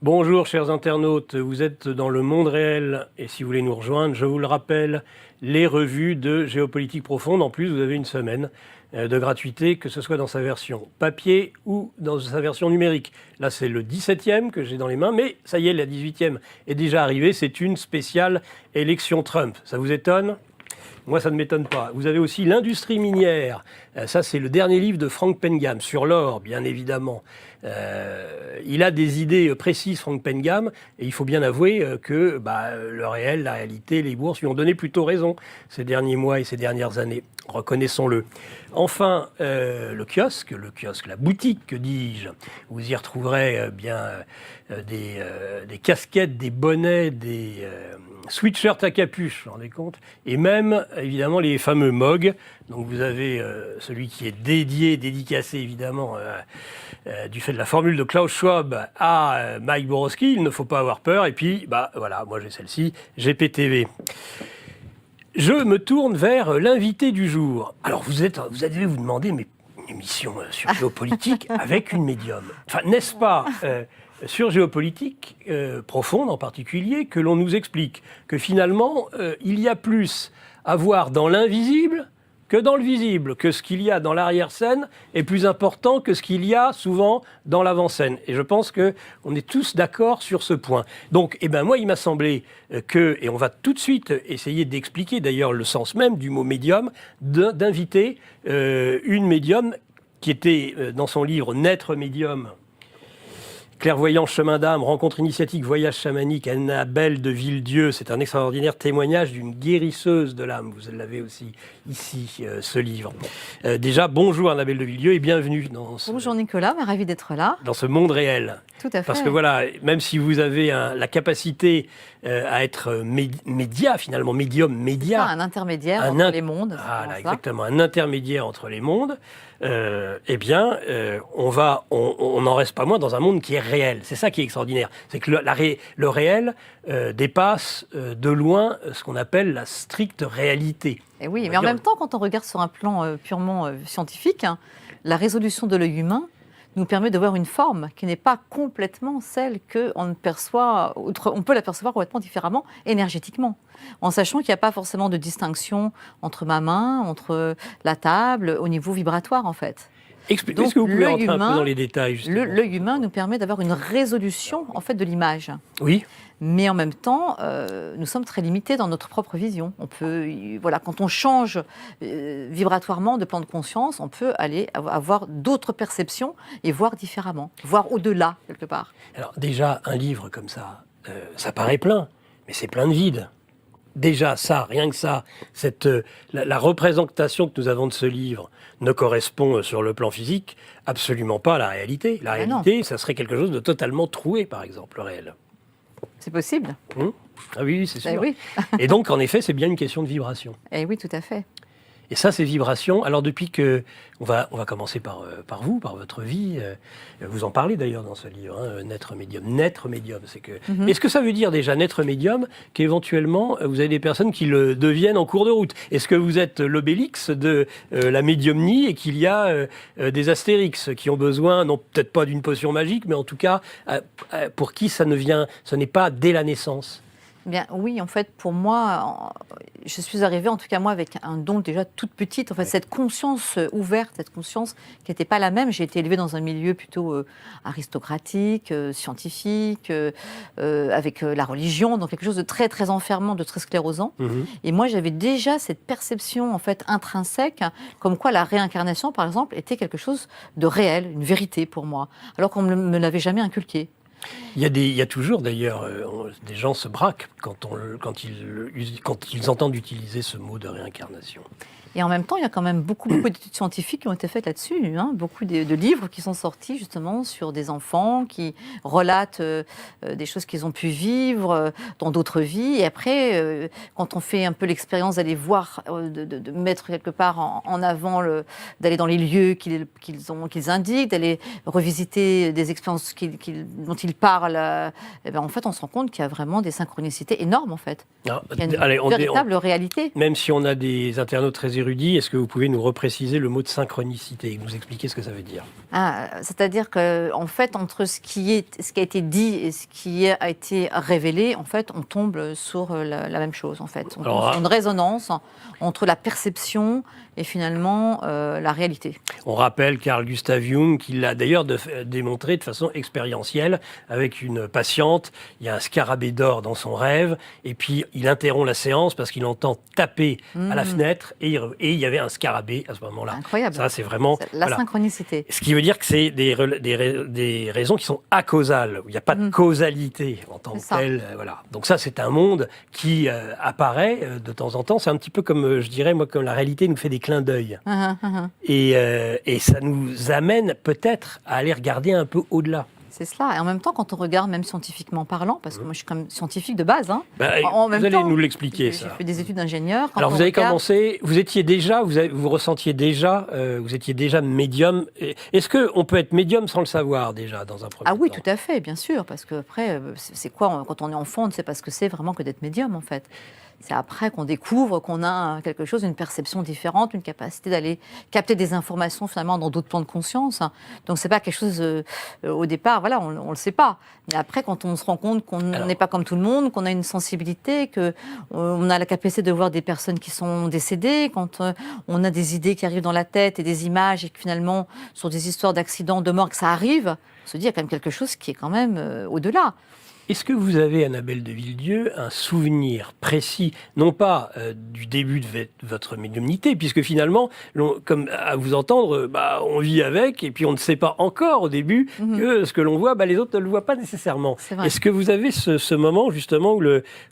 Bonjour chers internautes, vous êtes dans le monde réel et si vous voulez nous rejoindre, je vous le rappelle, les revues de Géopolitique Profonde. En plus, vous avez une semaine de gratuité, que ce soit dans sa version papier ou dans sa version numérique. Là, c'est le 17e que j'ai dans les mains, mais ça y est, la 18e est déjà arrivée. C'est une spéciale élection Trump. Ça vous étonne ? Moi, ça ne m'étonne pas. Vous avez aussi l'industrie minière. Ça, c'est le dernier livre de Frank Pengam, sur l'or, bien évidemment. Il a des idées précises, Frank Pengam, et il faut bien avouer que le réel, la réalité, les bourses lui ont donné plutôt raison ces derniers mois et ces dernières années. Reconnaissons-le. Enfin, le kiosque, la boutique, que dis-je. Vous y retrouverez des casquettes, des bonnets, des sweatshirts à capuche, vous vous rendez compte ? Et même, évidemment, les fameux mugs. Donc vous avez celui qui est dédicacé, évidemment, du fait de la formule de Klaus Schwab à Mike Borowski. Il ne faut pas avoir peur. Et puis, voilà, moi j'ai celle-ci, GPTV. Je me tourne vers l'invité du jour. Alors, vous allez vous demander, mais une émission sur géopolitique avec une médium. Enfin, n'est-ce pas sur géopolitique profonde en particulier, que l'on nous explique que finalement, il y a plus à voir dans l'invisible que dans le visible, que ce qu'il y a dans l'arrière-scène est plus important que ce qu'il y a souvent dans l'avant-scène. Et je pense qu'on est tous d'accord sur ce point. Donc, moi, il m'a semblé et on va tout de suite essayer d'expliquer d'ailleurs le sens même du mot médium, d'inviter une médium qui était dans son livre « Naître médium ». Clairvoyance, chemin d'âme, rencontre initiatique, voyage chamanique, Annabelle de Villedieu. C'est un extraordinaire témoignage d'une guérisseuse de l'âme. Vous l'avez aussi ici, ce livre. Déjà, bonjour Annabelle de Villedieu et bienvenue dans Bonjour Nicolas, ravi d'être là. Dans ce monde réel. Tout à fait. Parce que voilà, même si vous avez la capacité à être média, finalement, médium, média. Un intermédiaire entre les mondes. Voilà, exactement, un intermédiaire entre les mondes. On n'en reste pas moins dans un monde qui est réel. C'est ça qui est extraordinaire. C'est que le réel dépasse de loin ce qu'on appelle la stricte réalité. Et oui, mais en même temps, quand on regarde sur un plan purement scientifique, la résolution de l'œil humain nous permet de voir une forme qui n'est pas complètement celle qu'on perçoit. On peut la percevoir complètement différemment énergétiquement, en sachant qu'il n'y a pas forcément de distinction entre ma main, entre la table, au niveau vibratoire en fait. Est-ce que vous pouvez rentrer un peu dans les détails L'œil humain nous permet d'avoir une résolution en fait de l'image. Oui. Mais en même temps, nous sommes très limités dans notre propre vision. Quand on change vibratoirement de plan de conscience, on peut aller avoir d'autres perceptions et voir différemment, voir au-delà quelque part. Alors déjà, un livre comme ça, ça paraît plein, mais c'est plein de vide. Déjà ça, rien que ça, la représentation que nous avons de ce livre ne correspond sur le plan physique absolument pas à la réalité. La réalité, ça serait quelque chose de totalement troué, par exemple, le réel. C'est possible. Ah oui, c'est sûr. Oui. Et donc, en effet, c'est bien une question de vibration. Eh oui, tout à fait. Et ça, ces vibrations, alors depuis que... On va commencer par vous, par votre vie. Vous en parlez d'ailleurs dans ce livre, Naître médium. Naître médium, c'est que... Est-ce que ça veut dire déjà, naître médium, qu'éventuellement, vous avez des personnes qui le deviennent en cours de route ? Est-ce que vous êtes l'Obélix de la médiumnie et qu'il y a des Astérix qui ont besoin, non peut-être pas d'une potion magique, mais en tout cas, pour qui ce n'est pas dès la naissance ? Bien, oui, en fait, pour moi, je suis arrivée, en tout cas moi, avec un don déjà toute petite. En fait, cette conscience ouverte, cette conscience qui n'était pas la même. J'ai été élevée dans un milieu plutôt aristocratique, scientifique, avec la religion, donc quelque chose de très, très enfermant, de très sclérosant. Et moi, j'avais déjà cette perception, en fait, intrinsèque, comme quoi la réincarnation, par exemple, était quelque chose de réel, une vérité pour moi, alors qu'on ne me l'avait jamais inculqué. Il y a toujours d'ailleurs, des gens se braquent quand ils entendent utiliser ce mot de réincarnation. Et en même temps, il y a quand même beaucoup d'études scientifiques qui ont été faites là-dessus, beaucoup de livres qui sont sortis justement sur des enfants qui relatent des choses qu'ils ont pu vivre dans d'autres vies. Et après, quand on fait un peu l'expérience d'aller voir, de mettre quelque part en avant, d'aller dans les lieux qu'ils indiquent, d'aller revisiter des expériences dont ils parlent, en fait, on se rend compte qu'il y a vraiment des synchronicités énormes, en fait. Il y a une véritable réalité. Même si on a des internautes très érudits, est-ce que vous pouvez nous repréciser le mot de synchronicité et nous expliquer ce que ça veut dire? C'est-à-dire qu'en fait, entre ce qui a été dit et ce qui a été révélé, en fait, on tombe sur la même chose, en fait. On tombe sur une résonance entre la perception et finalement la réalité. On rappelle Carl Gustav Jung, qui l'a d'ailleurs démontré de façon expérientielle avec une patiente. Il y a un scarabée d'or dans son rêve, et puis il interrompt la séance parce qu'il entend taper à la fenêtre, et il y avait un scarabée à ce moment-là. Incroyable. Ça, c'est vraiment... La synchronicité. Ce qui veut dire que c'est des raisons qui sont acausales. Il n'y a pas de causalité en tant que telle. Voilà. Donc ça, c'est un monde qui apparaît de temps en temps. C'est un petit peu comme, je dirais, moi, comme la réalité nous fait des clins d'œil. Et ça nous amène peut-être à aller regarder un peu au-delà. C'est cela. Et en même temps, quand on regarde, même scientifiquement parlant, parce que moi je suis quand même scientifique de base, vous allez nous l'expliquer, ça. J'ai fait des études d'ingénieur. Alors vous avez commencé, vous étiez déjà, vous ressentiez déjà, vous étiez déjà médium. Est-ce qu'on peut être médium sans le savoir déjà, dans un premier temps? Ah oui, tout à fait, bien sûr, parce que après, c'est quoi, quand on est enfant, on ne sait pas ce que c'est vraiment que d'être médium, en fait. C'est après qu'on découvre qu'on a quelque chose, une perception différente, une capacité d'aller capter des informations finalement dans d'autres plans de conscience. Donc c'est pas quelque chose au départ, voilà, on le sait pas. Mais après, quand on se rend compte qu'on n'est pas comme tout le monde, qu'on a une sensibilité, que on a la capacité de voir des personnes qui sont décédées, quand on a des idées qui arrivent dans la tête et des images et que finalement sur des histoires d'accidents, de mort, que ça arrive, on se dit il y a quand même quelque chose qui est quand même au-delà. Est-ce que vous avez, Annabelle de Villedieu, un souvenir précis, non pas du début de votre médiumnité, puisque finalement, comme à vous entendre, on vit avec, et puis on ne sait pas encore au début que ce que l'on voit, les autres ne le voient pas nécessairement. Est-ce que vous avez ce moment justement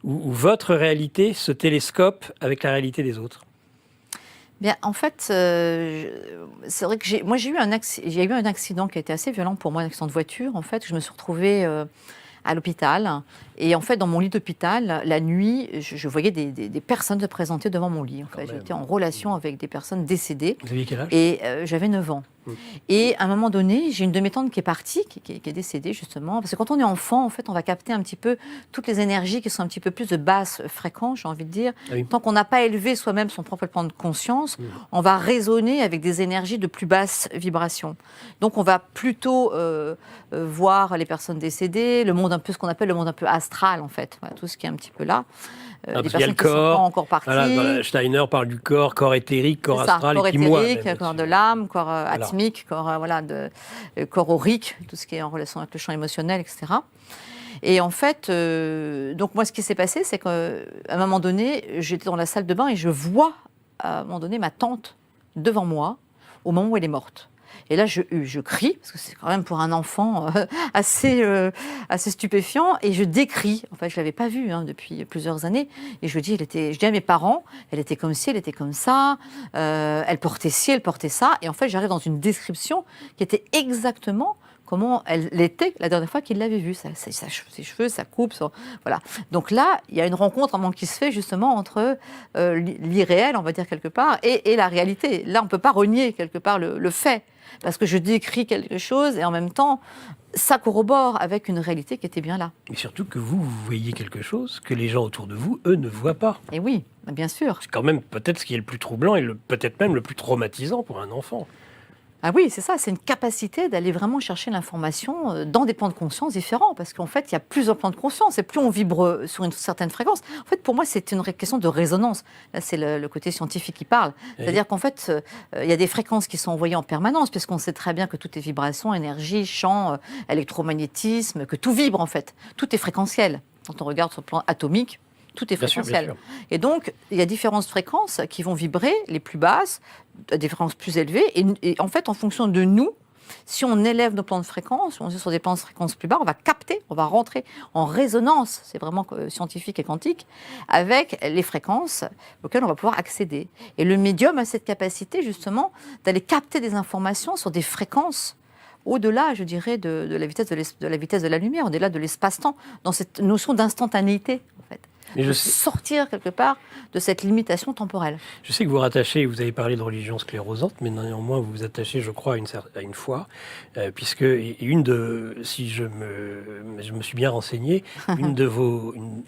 où votre réalité se télescope avec la réalité des autres? Bien, en fait, c'est vrai que j'ai eu un accident qui a été assez violent pour moi, un accident de voiture. En fait, je me suis retrouvée à l'hôpital. Et en fait, dans mon lit d'hôpital, la nuit, je voyais des personnes se présenter devant mon lit. En fait. J'étais en relation avec des personnes décédées. Vous aviez quel âge? Et j'avais 9 ans. Et à un moment donné, j'ai une de mes tantes qui est partie, qui est décédée justement. Parce que quand on est enfant, en fait, on va capter un petit peu toutes les énergies qui sont un petit peu plus de basse fréquence, j'ai envie de dire. Ah oui. Tant qu'on n'a pas élevé soi-même son propre plan de conscience, on va résonner avec des énergies de plus basse vibration. Donc on va plutôt voir les personnes décédées, le monde un peu, ce qu'on appelle le monde un peu astral en fait. Voilà, tout ce qui est un petit peu là. Parce qu'il y a le corps, encore parties. Voilà, Steiner parle du corps éthérique, corps astral, corps et qui moi. Éthérique, corps de l'âme, corps atmique, corps, corps aurique, tout ce qui est en relation avec le champ émotionnel, etc. Et en fait, donc moi ce qui s'est passé, c'est qu'à un moment donné, j'étais dans la salle de bain et je vois à un moment donné ma tante devant moi au moment où elle est morte. Et là, je crie, parce que c'est quand même pour un enfant assez stupéfiant, et je décris. En fait, je ne l'avais pas vue depuis plusieurs années. Et je dis à mes parents, elle était comme ci, elle était comme ça, elle portait ci, elle portait ça. Et en fait, j'arrive dans une description qui était exactement comment elle était la dernière fois qu'il l'avait vue. Ses cheveux, sa coupe, voilà. Donc là, il y a une rencontre qui se fait justement entre l'irréel, on va dire quelque part, et la réalité. Là, on ne peut pas renier quelque part le fait. Parce que je décris quelque chose et en même temps, ça corrobore avec une réalité qui était bien là. Et surtout que vous voyez quelque chose que les gens autour de vous, eux, ne voient pas. Et oui, bien sûr. C'est quand même peut-être ce qui est le plus troublant et peut-être même le plus traumatisant pour un enfant. Ah oui, c'est ça, c'est une capacité d'aller vraiment chercher l'information dans des plans de conscience différents, parce qu'en fait, il y a plusieurs plans de conscience, et plus on vibre sur une certaine fréquence. En fait, pour moi, c'est une question de résonance. Là, c'est le côté scientifique qui parle. C'est-à-dire qu'en fait, il y a des fréquences qui sont envoyées en permanence, puisqu'on sait très bien que tout est vibration, énergie, champ, électromagnétisme, que tout vibre, en fait. Tout est fréquentiel. Quand on regarde sur le plan atomique, tout est fréquentiel. Bien sûr. Et donc, il y a différentes fréquences qui vont vibrer, les plus basses, des fréquences plus élevées. Et en fait, en fonction de nous, si on élève nos plans de fréquence, si on est sur des plans de fréquence plus bas, on va capter, on va rentrer en résonance, c'est vraiment scientifique et quantique, avec les fréquences auxquelles on va pouvoir accéder. Et le médium a cette capacité, justement, d'aller capter des informations sur des fréquences au-delà, je dirais, de la vitesse de la lumière, au-delà de l'espace-temps, dans cette notion d'instantanéité, en fait. de sortir quelque part de cette limitation temporelle. Je sais que vous rattachez, vous avez parlé de religion sclérosante, mais néanmoins vous vous attachez, je crois, à une foi, puisque si je me suis bien renseigné,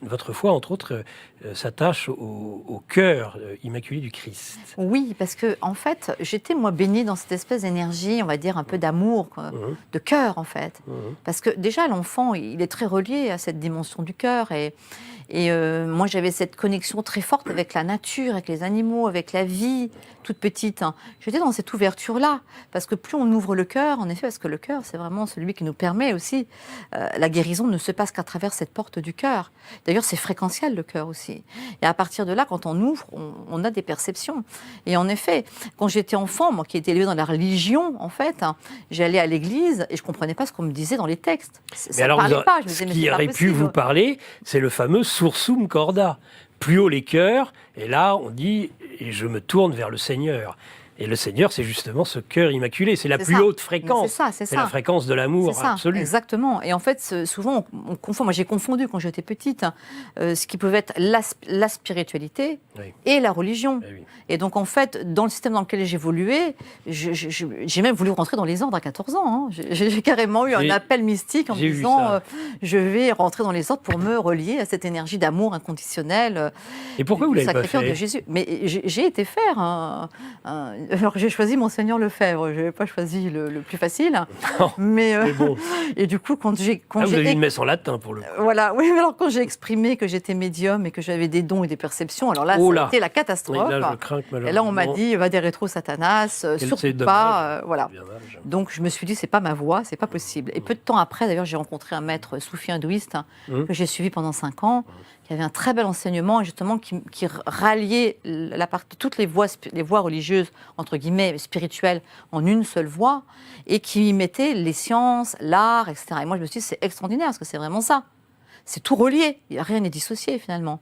votre foi, entre autres, s'attache au cœur immaculé du Christ. Oui, parce que en fait, j'étais moi baignée dans cette espèce d'énergie, on va dire un peu d'amour, de cœur en fait, parce que déjà l'enfant, il est très relié à cette dimension du cœur et moi, j'avais cette connexion très forte avec la nature, avec les animaux, avec la vie, toute petite. J'étais dans cette ouverture-là, parce que plus on ouvre le cœur, en effet, parce que le cœur, c'est vraiment celui qui nous permet aussi, la guérison ne se passe qu'à travers cette porte du cœur. D'ailleurs, c'est fréquentiel, le cœur aussi. Et à partir de là, quand on ouvre, on a des perceptions. Et en effet, quand j'étais enfant, moi qui étais élevée dans la religion, en fait, j'allais à l'église et je ne comprenais pas ce qu'on me disait dans les textes. Mais alors, ce qui aurait pu vous parler, c'est le fameux sursum corda. Plus haut les cœurs, et là on dit « et je me tourne vers le Seigneur ». Et le Seigneur, c'est justement ce cœur immaculé, c'est la plus haute fréquence. C'est la fréquence de l'amour absolu. Exactement. Et en fait, souvent, on confond. Moi, j'ai confondu quand j'étais petite ce qui pouvait être la spiritualité et la religion. Et donc, en fait, dans le système dans lequel j'évoluais, j'ai même voulu rentrer dans les ordres à 14 ans. J'ai carrément eu un appel mystique en me disant je vais rentrer dans les ordres pour me relier à cette énergie d'amour inconditionnel. Et pourquoi vous l'avez pas fait ? De Jésus. Mais j'ai été faire alors j'ai choisi Monseigneur Lefebvre, je n'avais pas choisi le plus facile. Non, mais bon. Et du coup, vous avez une messe en latin pour le coup. Voilà, oui, mais alors quand j'ai exprimé que j'étais médium et que j'avais des dons et des perceptions, alors là, c'était la catastrophe. Oui, là, je crains que et là, on m'a dit, va des rétro Satanas, surtout pas. Voilà. Donc je me suis dit, c'est pas ma voie, c'est pas possible. Et peu de temps après, d'ailleurs, j'ai rencontré un maître soufi hindouiste que j'ai suivi pendant 5 ans, qui avait un très bel enseignement, justement, qui ralliait toutes les voies religieuses, entre guillemets, spirituelles, en une seule voie, et qui mettait les sciences, l'art, etc. Et moi, je me suis dit, c'est extraordinaire, parce que c'est vraiment ça. C'est tout relié, rien n'est dissocié, finalement.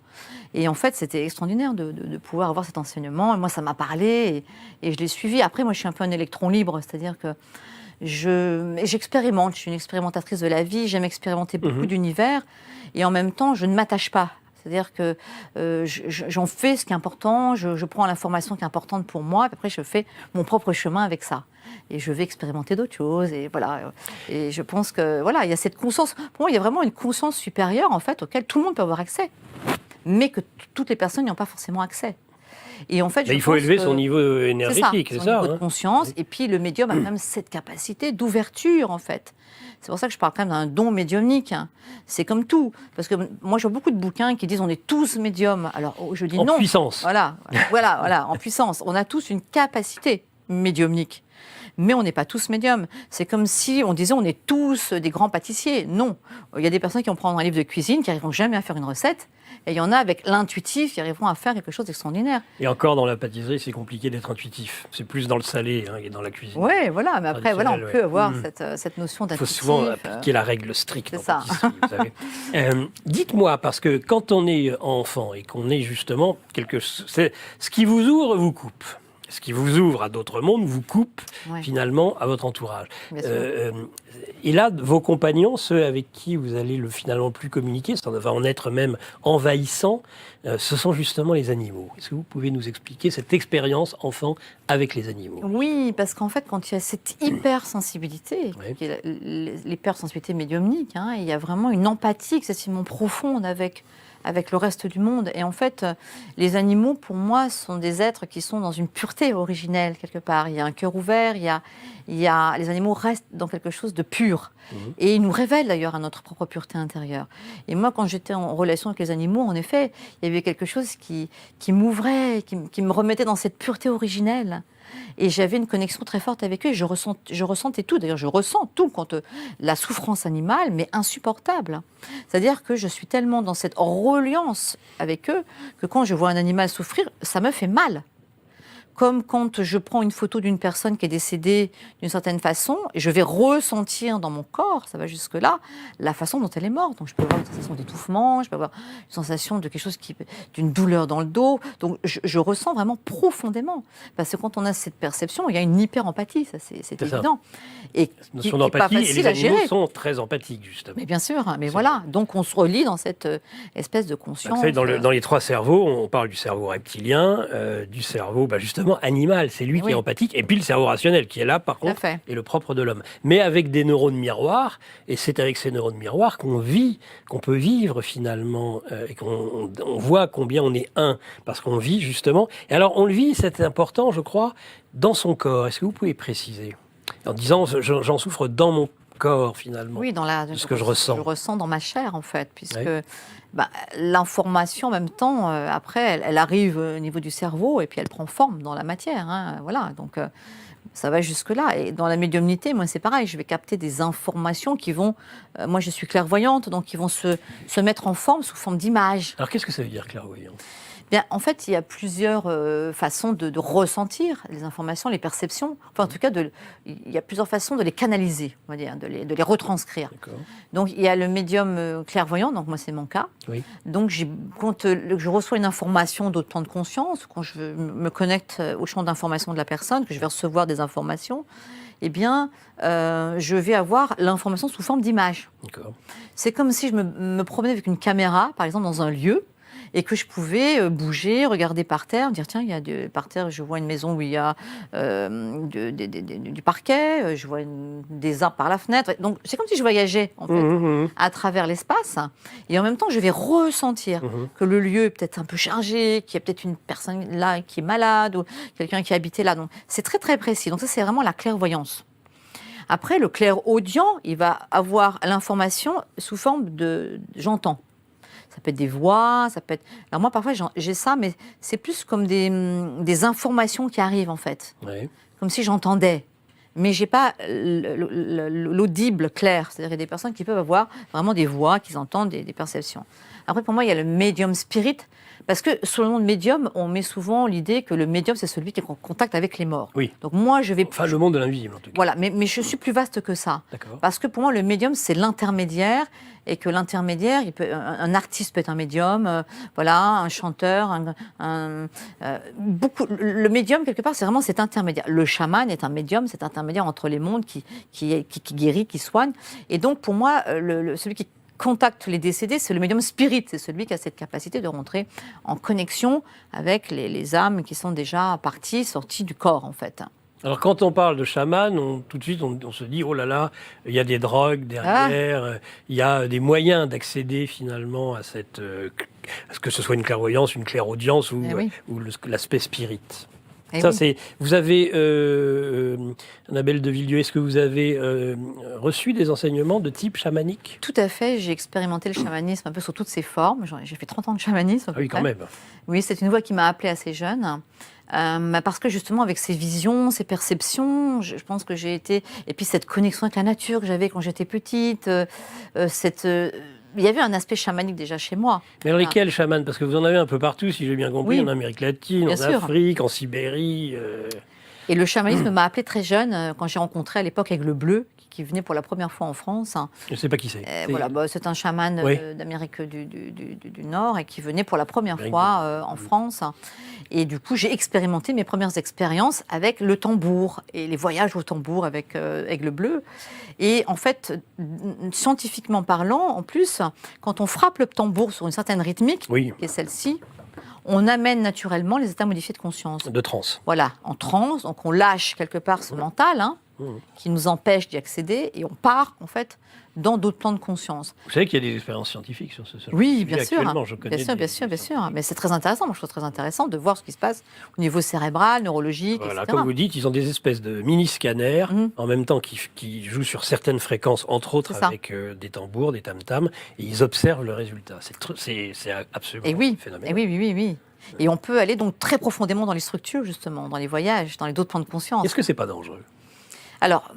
Et en fait, c'était extraordinaire de pouvoir avoir cet enseignement. Et moi, ça m'a parlé, et je l'ai suivi. Après, moi, je suis un peu un électron libre, c'est-à-dire que j'expérimente, je suis une expérimentatrice de la vie, j'aime expérimenter beaucoup d'univers, et en même temps, je ne m'attache pas. C'est-à-dire que j'en fais ce qui est important, je prends l'information qui est importante pour moi, et après je fais mon propre chemin avec ça. Et je vais expérimenter d'autres choses, et voilà. Et je pense que, voilà, il y a cette conscience, pour moi, il y a vraiment une conscience supérieure, en fait, auquel tout le monde peut avoir accès, mais que toutes les personnes n'y ont pas forcément accès. Et en fait, il faut élever son niveau énergétique, c'est ça. Son niveau de conscience, et puis le médium a même cette capacité d'ouverture, en fait. C'est pour ça que je parle quand même d'un don médiumnique. C'est comme tout. Parce que moi, je vois beaucoup de bouquins qui disent on est tous médiums. Alors, je dis non. En puissance. Voilà, en puissance. On a tous une capacité médiumnique. Mais on n'est pas tous médiums. C'est comme si on disait on est tous des grands pâtissiers. Non. Il y a des personnes qui vont prendre un livre de cuisine, qui n'arriveront jamais à faire une recette. Et il y en a avec l'intuitif qui arriveront à faire quelque chose d'extraordinaire. Et encore, dans la pâtisserie, c'est compliqué d'être intuitif. C'est plus dans le salé et dans la cuisine. Oui, voilà. Mais après, voilà, on peut avoir cette notion d'intuitif. Il faut souvent appliquer la règle stricte en ça. pâtisserie, vous savez. Dites-moi, parce que quand on est enfant et qu'on est justement ce qui vous ouvre vous coupe. Ce qui vous ouvre à d'autres mondes vous coupe finalement à votre entourage. Et là, vos compagnons, ceux avec qui vous allez finalement plus communiquer, ça va en être même envahissant, ce sont justement les animaux. Est-ce que vous pouvez nous expliquer cette expérience enfant avec les animaux ? Oui, parce qu'en fait, quand il y a cette hypersensibilité, qui est l'hypersensibilité médiumnique, il y a vraiment une empathie excessivement profonde avec le reste du monde. Et en fait, les animaux, pour moi, sont des êtres qui sont dans une pureté originelle, quelque part. Il y a un cœur ouvert, les animaux restent dans quelque chose de pur. Et ils nous révèlent d'ailleurs à notre propre pureté intérieure. Et moi, quand j'étais en relation avec les animaux, en effet, il y avait quelque chose qui m'ouvrait, qui me remettait dans cette pureté originelle. Et j'avais une connexion très forte avec eux. Je ressentais tout. D'ailleurs, je ressens tout quand la souffrance animale, mais insupportable. C'est-à-dire que je suis tellement dans cette reliance avec eux que quand je vois un animal souffrir, ça me fait mal. comme quand je prends une photo d'une personne qui est décédée d'une certaine façon, et je vais ressentir dans mon corps, ça va jusque-là, la façon dont elle est morte. Donc je peux avoir une sensation d'étouffement, je peux avoir une sensation de quelque chose d'une douleur dans le dos. Donc je ressens vraiment profondément. Parce que quand on a cette perception, il y a une hyper-empathie, ça c'est évident. Et qui n'est pas facile et les animaux sont très empathiques, justement. Mais bien sûr, mais voilà. Donc on se relie dans cette espèce de conscience. Vous savez, dans les 3 cerveaux, on parle du cerveau reptilien, du cerveau justement animal, c'est lui qui est empathique, et puis le cerveau rationnel qui est là par contre, est le propre de l'homme. Mais avec des neurones miroirs, et c'est avec ces neurones miroirs qu'on peut vivre finalement, et qu'on voit combien on est un, parce qu'on vit justement. Et alors on le vit, c'est important je crois, dans son corps. Est-ce que vous pouvez préciser ? En disant, j'en souffre dans mon corps finalement. Oui, ce que je ressens. Je ressens dans ma chair en fait, puisque l'information en même temps, après, elle arrive au niveau du cerveau et puis elle prend forme dans la matière. Hein, voilà, donc ça va jusque-là. Et dans la médiumnité, moi c'est pareil, je vais capter des informations qui vont, moi je suis clairvoyante, donc qui vont se mettre en forme sous forme d'images. Alors qu'est-ce que ça veut dire clairvoyant ? Bien, en fait, il y a plusieurs façons de ressentir les informations, les perceptions. Enfin, en tout cas, il y a plusieurs façons de les canaliser, on va dire, de les retranscrire. Donc, il y a le médium clairvoyant, donc moi, c'est mon cas. Oui. Donc, quand je reçois une information d'autres plans de conscience, quand je me connecte au champ d'information de la personne, que je vais recevoir des informations, eh bien, je vais avoir l'information sous forme d'image. C'est comme si je me promenais avec une caméra, par exemple, dans un lieu, et que je pouvais bouger, regarder par terre, dire tiens, par terre, je vois une maison où il y a du parquet, je vois des arbres par la fenêtre. Donc c'est comme si je voyageais en fait, à travers l'espace, et en même temps je vais ressentir que le lieu est peut-être un peu chargé, qu'il y a peut-être une personne là qui est malade ou quelqu'un qui habitait là. Donc c'est très très précis. Donc ça c'est vraiment la clairvoyance. Après, le clairaudient, il va avoir l'information sous forme de j'entends. Ça peut être des voix, ça peut être... Alors moi, parfois, j'ai ça, mais c'est plus comme des informations qui arrivent, en fait. Oui. Comme si j'entendais. Mais je n'ai pas l'audible clair. C'est-à-dire qu'il y a des personnes qui peuvent avoir vraiment des voix, qui entendent des perceptions. Après, pour moi, il y a le médium spirit. Parce que sous le nom de médium, on met souvent l'idée que le médium, c'est celui qui est en contact avec les morts. Oui. Donc moi, je vais... Enfin, le monde de l'invisible, en tout cas. Voilà, mais je suis plus vaste que ça. D'accord. Parce que pour moi, le médium, c'est l'intermédiaire, et que l'intermédiaire, un artiste peut être un médium, voilà, un chanteur, le médium, quelque part, c'est vraiment cet intermédiaire. Le chaman est un médium, cet intermédiaire entre les mondes qui guérit, qui soigne. Et donc, pour moi, celui qui contacte les décédés, c'est le médium spirit, c'est celui qui a cette capacité de rentrer en connexion avec les âmes qui sont déjà parties, sorties du corps, en fait. Alors, quand on parle de chaman, tout de suite, on se dit, oh là là, il y a des drogues derrière, il y a des moyens d'accéder finalement à ce que ce soit une clairvoyance, une clairaudience ou l'aspect spirit. Vous avez, Annabelle de Villieu, est-ce que vous avez reçu des enseignements de type chamanique ? Tout à fait, j'ai expérimenté le chamanisme un peu sous toutes ses formes. J'ai fait 30 ans de chamanisme. Ah oui, quand même. Oui, c'est une voie qui m'a appelée assez jeune. Parce que justement, avec ces visions, ces perceptions, je pense que j'ai été... Et puis cette connexion avec la nature que j'avais quand j'étais petite, il y avait un aspect chamanique déjà chez moi. Mais alors lesquels chamans ? Parce que vous en avez un peu partout, si j'ai bien compris, en Amérique latine, en Afrique, en Sibérie. Et le chamanisme m'a appelé très jeune, quand j'ai rencontré à l'époque Aigle Bleu, qui venait pour la première fois en France. Je ne sais pas qui c'est. Voilà, c'est un chaman d'Amérique du Nord et qui venait pour la première fois en France. Et du coup, j'ai expérimenté mes premières expériences avec le tambour et les voyages au tambour avec Aigle Bleu. Et en fait, scientifiquement parlant, en plus, quand on frappe le tambour sur une certaine rythmique, qui est celle-ci, on amène naturellement les états modifiés de conscience. De transe. Voilà, en transe. Donc on lâche quelque part ce mental, qui nous empêche d'y accéder, et on part, en fait, dans d'autres plans de conscience. Vous savez qu'il y a des expériences scientifiques sur ce sujet. Oui, bien sûr. Actuellement, je connais bien sûr. Mais c'est très intéressant. Moi, je trouve très intéressant de voir ce qui se passe au niveau cérébral, neurologique, etc. Comme vous dites, ils ont des espèces de mini-scanners, en même temps qui jouent sur certaines fréquences, entre autres avec des tambours, des tam-tams, et ils observent le résultat. C'est absolument phénoménal. Oui. Et on peut aller donc très profondément dans les structures, justement, dans les voyages, dans les d'autres plans de conscience. Est-ce que c'est pas dangereux ? Alors,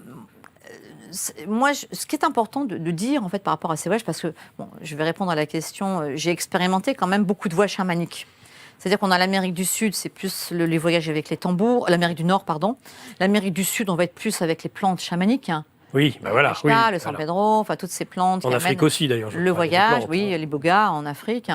moi, ce qui est important de dire, en fait, par rapport à ces voyages, parce que, je vais répondre à la question, j'ai expérimenté quand même beaucoup de voies chamaniques. C'est-à-dire qu'on a l'Amérique du Sud, c'est plus les voyages avec les tambours. L'Amérique du Nord, pardon. L'Amérique du Sud, on va être plus avec les plantes chamaniques. Oui, ben voilà. Le San Pedro, enfin toutes ces plantes. En Afrique aussi, d'ailleurs. Le voyage, les bogas en Afrique.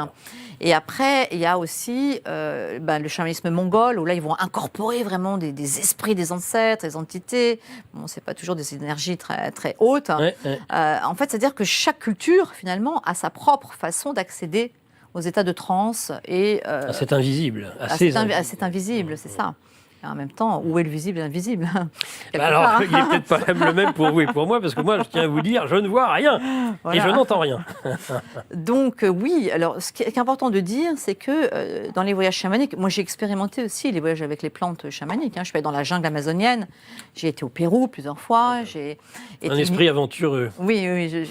Et après, il y a aussi le chamanisme mongol, où là, ils vont incorporer vraiment des esprits des ancêtres, des entités. Bon, c'est pas toujours des énergies très, très hautes. Ouais. En fait, c'est-à-dire que chaque culture, finalement, a sa propre façon d'accéder aux états de transe et à cet invisible. À cet invisible, c'est ça. Et en même temps, où est le visible et l'invisible? Alors, il n'est peut-être pas le même pour vous et pour moi, parce que moi, je tiens à vous dire, je ne vois rien et je n'entends rien. Donc, oui, alors ce qui est important de dire, c'est que dans les voyages chamaniques, moi j'ai expérimenté aussi les voyages avec les plantes chamaniques. Je suis allée dans la jungle amazonienne, j'ai été au Pérou plusieurs fois. Un esprit aventureux. Oui,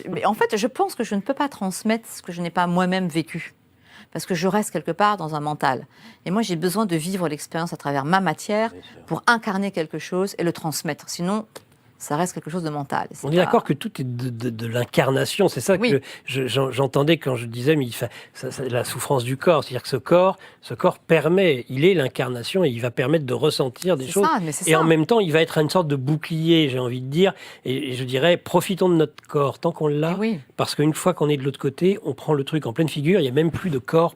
mais en fait, je pense que je ne peux pas transmettre ce que je n'ai pas moi-même vécu. Parce que je reste quelque part dans un mental. Et moi, j'ai besoin de vivre l'expérience à travers ma matière pour incarner quelque chose et le transmettre. Sinon, ça reste quelque chose de mental. On est d'accord que tout est de l'incarnation. C'est ça que j'entendais quand je disais la souffrance du corps. C'est-à-dire que ce corps permet, il est l'incarnation et il va permettre de ressentir des choses. Et en même temps, il va être une sorte de bouclier, j'ai envie de dire. Et je dirais, profitons de notre corps tant qu'on l'a. Parce qu'une fois qu'on est de l'autre côté, on prend le truc en pleine figure. Il n'y a même plus de corps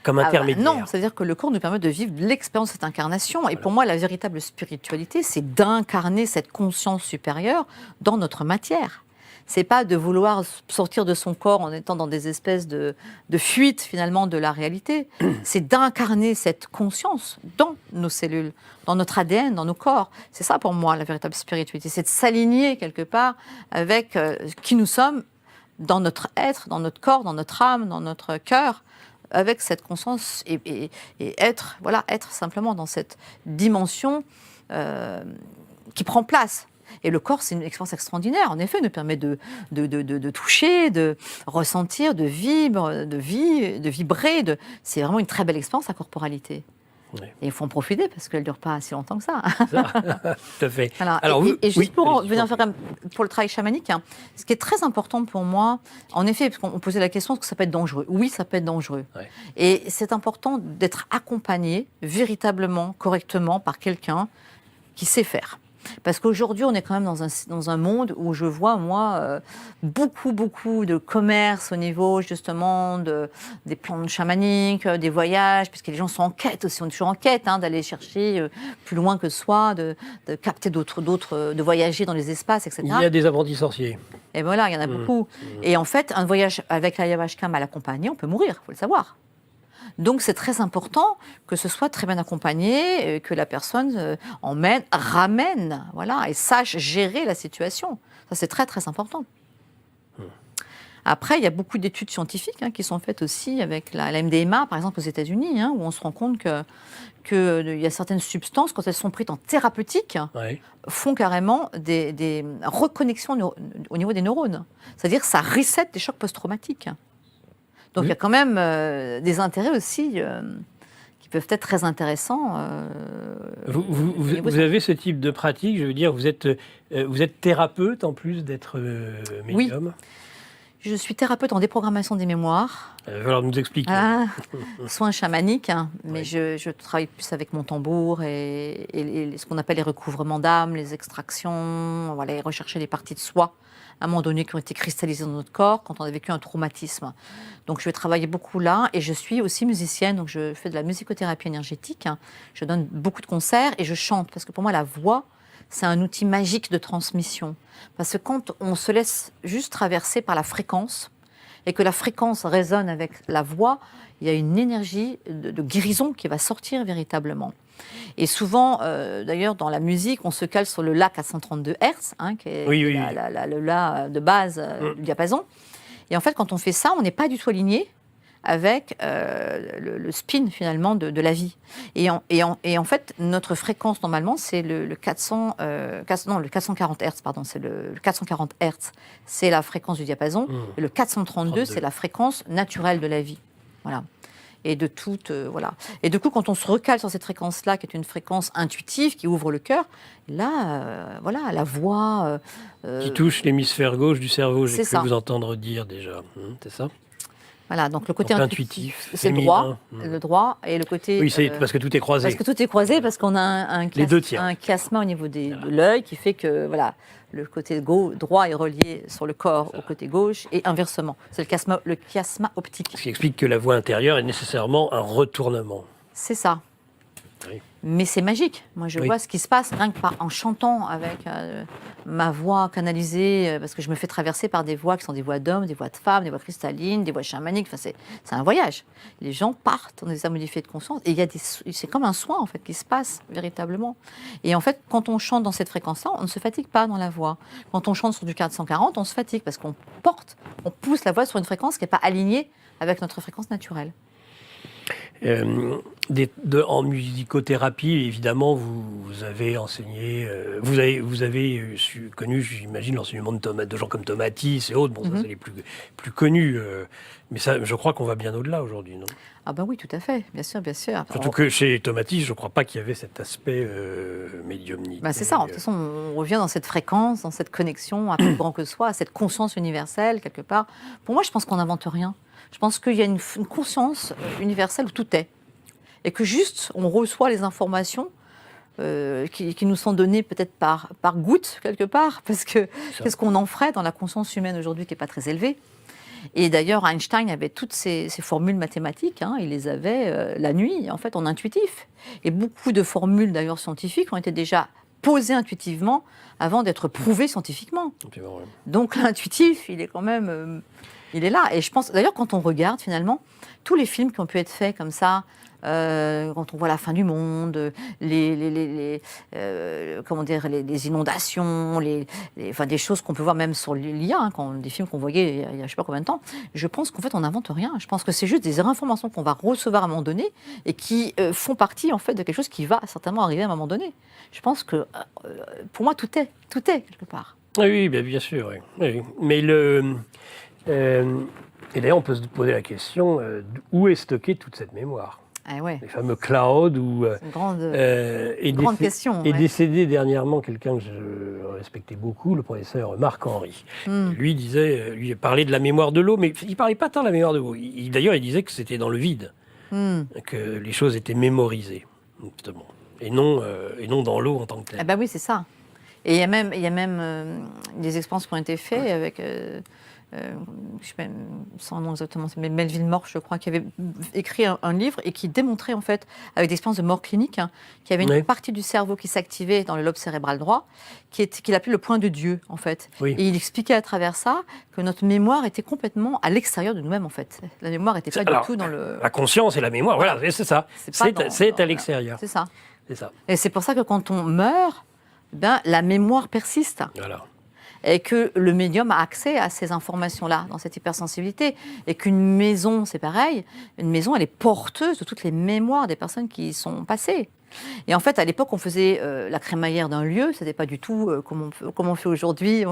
comme intermédiaire. Non, c'est-à-dire que le corps nous permet de vivre l'expérience de cette incarnation. Voilà. Et pour moi, la véritable spiritualité, c'est d'incarner cette conscience supérieure dans notre matière. C'est pas de vouloir sortir de son corps en étant dans des espèces de fuite, finalement, de la réalité. C'est d'incarner cette conscience dans nos cellules, dans notre ADN, dans nos corps. C'est ça, pour moi, la véritable spiritualité. C'est de s'aligner, quelque part, avec qui nous sommes dans notre être, dans notre corps, dans notre âme, dans notre cœur, avec cette conscience et être simplement dans cette dimension qui prend place. Et le corps, c'est une expérience extraordinaire. En effet, il nous permet de toucher, de ressentir, de vibrer. C'est vraiment une très belle expérience, la corporalité. Oui. Et il faut en profiter parce qu'elle ne dure pas si longtemps que ça. Tout à fait. Voilà. Alors, et juste pour venir faire pour le travail chamanique, ce qui est très important pour moi, en effet, parce qu'on posait la question, est-ce que ça peut être dangereux? Oui, ça peut être dangereux. Ouais. Et c'est important d'être accompagné véritablement, correctement, par quelqu'un qui sait faire. Parce qu'aujourd'hui, on est quand même dans un monde où je vois, moi, beaucoup de commerce au niveau, justement, des plantes chamaniques, des voyages, puisque les gens sont en quête aussi. On est toujours en quête d'aller chercher plus loin que soi, de capter d'autres, de voyager dans les espaces, etc. Il y a des apprentis sorciers. Et voilà, il y en a beaucoup. Et en fait, un voyage avec l'ayahuasca mal accompagné, on peut mourir, il faut le savoir. Donc, c'est très important que ce soit très bien accompagné, que la personne ramène, et sache gérer la situation. Ça, c'est très, très important. Après, il y a beaucoup d'études scientifiques qui sont faites aussi avec la MDMA, par exemple, aux États-Unis, où on se rend compte qu'il y a certaines substances, quand elles sont prises en thérapeutique, font carrément des reconnexions au niveau des neurones. C'est-à-dire que ça reset des chocs post-traumatiques. Donc, il y a quand même des intérêts aussi qui peuvent être très intéressants. Vous avez ce type de pratique, je veux dire, vous êtes thérapeute en plus d'être médium. Oui, je suis thérapeute en déprogrammation des mémoires. Il va falloir nous expliquer. Soins chamaniques, mais je travaille plus avec mon tambour et ce qu'on appelle les recouvrements d'âme, les extractions, et rechercher les parties de soi, à un moment donné, qui ont été cristallisées dans notre corps quand on a vécu un traumatisme. Donc, je vais travailler beaucoup là. Et je suis aussi musicienne, donc je fais de la musicothérapie énergétique. Je donne beaucoup de concerts et je chante, parce que pour moi, la voix, c'est un outil magique de transmission. Parce que quand on se laisse juste traverser par la fréquence, et que la fréquence résonne avec la voix, il y a une énergie de guérison qui va sortir véritablement. Et souvent, d'ailleurs, dans la musique, on se cale sur le La 432 Hz, qui est le La de base du diapason. Et en fait, quand on fait ça, on n'est pas du tout aligné avec le spin, finalement, de la vie. Et en fait, notre fréquence, normalement, c'est le 440 Hz, pardon, c'est le 440 Hz, c'est la fréquence du diapason, et le 432, c'est la fréquence naturelle de la vie. Voilà. Et de toute, Et du coup, quand on se recale sur cette fréquence-là, qui est une fréquence intuitive, qui ouvre le cœur, là, la voix... qui touche l'hémisphère gauche du cerveau, j'ai cru vous entendre dire déjà. C'est ça ? Voilà, donc le côté Donc intuitif, c'est féminin. le droit, et le côté... Oui, c'est parce que tout est croisé. Parce que tout est croisé, parce qu'on a Les deux tiers. un chiasma au niveau de l'œil qui fait que le côté droit est relié sur le corps au côté gauche, et inversement. C'est le chiasma optique. Ce qui explique que la voie intérieure est nécessairement un retournement. C'est ça. Oui. Mais c'est magique. Moi, je vois ce qui se passe rien que en chantant avec ma voix canalisée, parce que je me fais traverser par des voix qui sont des voix d'hommes, des voix de femmes, des voix cristallines, des voix chamaniques. Enfin, c'est un voyage. Les gens partent dans des états modifiés de conscience, et c'est comme un soin en fait qui se passe véritablement. Et en fait, quand on chante dans cette fréquence-là, on ne se fatigue pas dans la voix. Quand on chante sur du 440, on se fatigue parce qu'on pousse la voix sur une fréquence qui n'est pas alignée avec notre fréquence naturelle. En musicothérapie, évidemment, vous avez enseigné, vous avez connu, j'imagine, l'enseignement de gens comme Tomatis et autres. Bon, ça, c'est les plus connus. Mais ça, je crois qu'on va bien au-delà aujourd'hui, non? Ah ben oui, tout à fait, bien sûr, bien sûr. Surtout que chez Tomatis, je ne crois pas qu'il y avait cet aspect médiumnique. C'est ça, de toute façon, on revient dans cette fréquence, dans cette connexion à plus grand que soi, à cette conscience universelle, quelque part. Pour moi, je pense qu'on n'invente rien. Je pense qu'il y a une conscience universelle où tout est. Et que juste, on reçoit les informations qui nous sont données peut-être par goutte, quelque part, parce que qu'est-ce qu'on en ferait dans la conscience humaine aujourd'hui qui n'est pas très élevée. Et d'ailleurs, Einstein avait toutes ces formules mathématiques, il les avait la nuit, en fait, en intuitif. Et beaucoup de formules, d'ailleurs, scientifiques ont été déjà posées intuitivement avant d'être prouvées scientifiquement. Ouais. Donc l'intuitif, il est quand même... il est là. Et je pense, d'ailleurs, quand on regarde, finalement, tous les films qui ont pu être faits comme ça, quand on voit la fin du monde, les inondations, enfin, des choses qu'on peut voir même sur l'IA, des films qu'on voyait il y a je ne sais pas combien de temps, je pense qu'en fait, on n'invente rien. Je pense que c'est juste des informations qu'on va recevoir à un moment donné et qui font partie, en fait, de quelque chose qui va certainement arriver à un moment donné. Je pense que, pour moi, tout est quelque part. Oui, bien sûr. Oui. Mais et d'ailleurs, on peut se poser la question, où est stockée toute cette mémoire? Les fameux clouds c'est une grande question. Est décédé dernièrement quelqu'un que je respectais beaucoup, le professeur Marc-Henri. Lui parlait de la mémoire de l'eau, mais il ne parlait pas tant de la mémoire de l'eau. D'ailleurs, il disait que c'était dans le vide, que les choses étaient mémorisées, justement, et non dans l'eau en tant que telle. Oui, c'est ça. Et il y a même des expériences qui ont été faites avec... je ne sais pas son nom exactement, mais Melville Morse, je crois, qui avait écrit un livre et qui démontrait, en fait, avec des expériences de mort clinique, qu'il y avait une partie du cerveau qui s'activait dans le lobe cérébral droit, qu'il appelait le point de Dieu, en fait. Oui. Et il expliquait à travers ça que notre mémoire était complètement à l'extérieur de nous-mêmes, en fait. La mémoire n'était pas du tout dans le... La conscience et la mémoire, voilà, c'est ça. C'est à l'extérieur. C'est ça. C'est ça. Et c'est pour ça que quand on meurt, la mémoire persiste. Voilà. Et que le médium a accès à ces informations-là, dans cette hypersensibilité. Et qu'une maison, c'est pareil, une maison, elle est porteuse de toutes les mémoires des personnes qui y sont passées. Et en fait, à l'époque, on faisait la crémaillère d'un lieu, ce n'était pas du tout comme on fait aujourd'hui,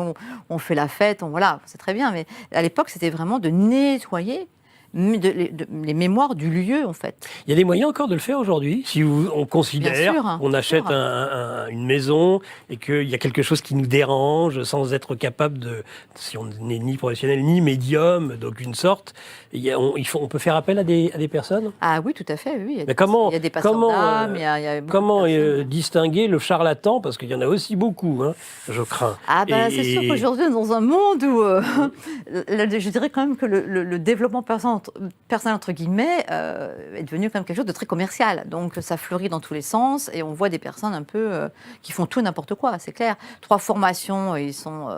on fait la fête, voilà, c'est très bien, mais à l'époque, c'était vraiment de nettoyer les mémoires du lieu, en fait. Il y a des moyens encore de le faire aujourd'hui. Si on considère qu'on achète une maison et qu'il y a quelque chose qui nous dérange, sans être capable si on n'est ni professionnel ni médium d'aucune sorte, on peut faire appel à des personnes? Ah oui, tout à fait, oui. Mais comment, il y a des passeurs d'âme, il y a comment distinguer le charlatan? Parce qu'il y en a aussi beaucoup, je crains. C'est sûr qu'aujourd'hui, on est dans un monde où, je dirais quand même que le développement personnel, entre guillemets, est devenu quand même quelque chose de très commercial. Donc ça fleurit dans tous les sens et on voit des personnes un peu qui font tout et n'importe quoi, c'est clair. 3 formations, ils sont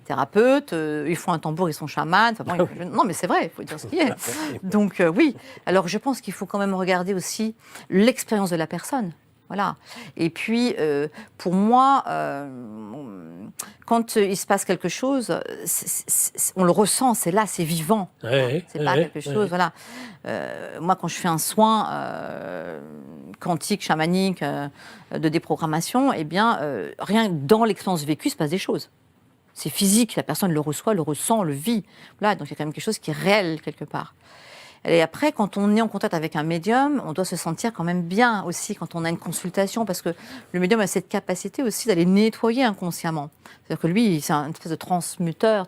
thérapeutes, ils font un tambour, ils sont chamans. Non, mais c'est vrai, il faut dire ce qu'il y a. Donc oui, alors je pense qu'il faut quand même regarder aussi l'expérience de la personne. Voilà. Et puis, pour moi, quand il se passe quelque chose, on le ressent, c'est là, c'est vivant. C'est pas quelque chose, voilà. Moi, quand je fais un soin quantique, chamanique, de déprogrammation, rien que dans l'expérience vécue, il se passe des choses. C'est physique, la personne le reçoit, le ressent, le vit. Voilà, donc il y a quand même quelque chose qui est réel quelque part. Et après, quand on est en contact avec un médium, on doit se sentir quand même bien aussi quand on a une consultation, parce que le médium a cette capacité aussi d'aller nettoyer inconsciemment. C'est-à-dire que lui, c'est une espèce de transmutateur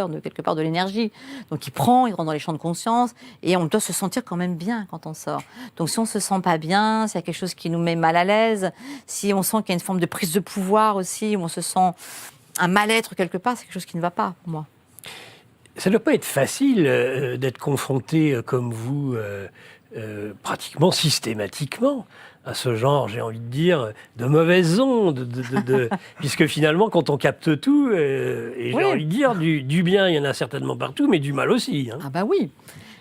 de quelque part de l'énergie. Donc il prend, il rentre dans les champs de conscience, et on doit se sentir quand même bien quand on sort. Donc si on se sent pas bien, s'il y a quelque chose qui nous met mal à l'aise, si on sent qu'il y a une forme de prise de pouvoir aussi, où on se sent un mal-être quelque part, c'est quelque chose qui ne va pas pour moi. Ça ne doit pas être facile d'être confronté comme vous, pratiquement systématiquement, à ce genre, j'ai envie de dire, de mauvaises ondes, puisque finalement, quand on capte tout, et j'ai envie de dire, du bien, il y en a certainement partout, mais du mal aussi. Hein. Ah bah oui.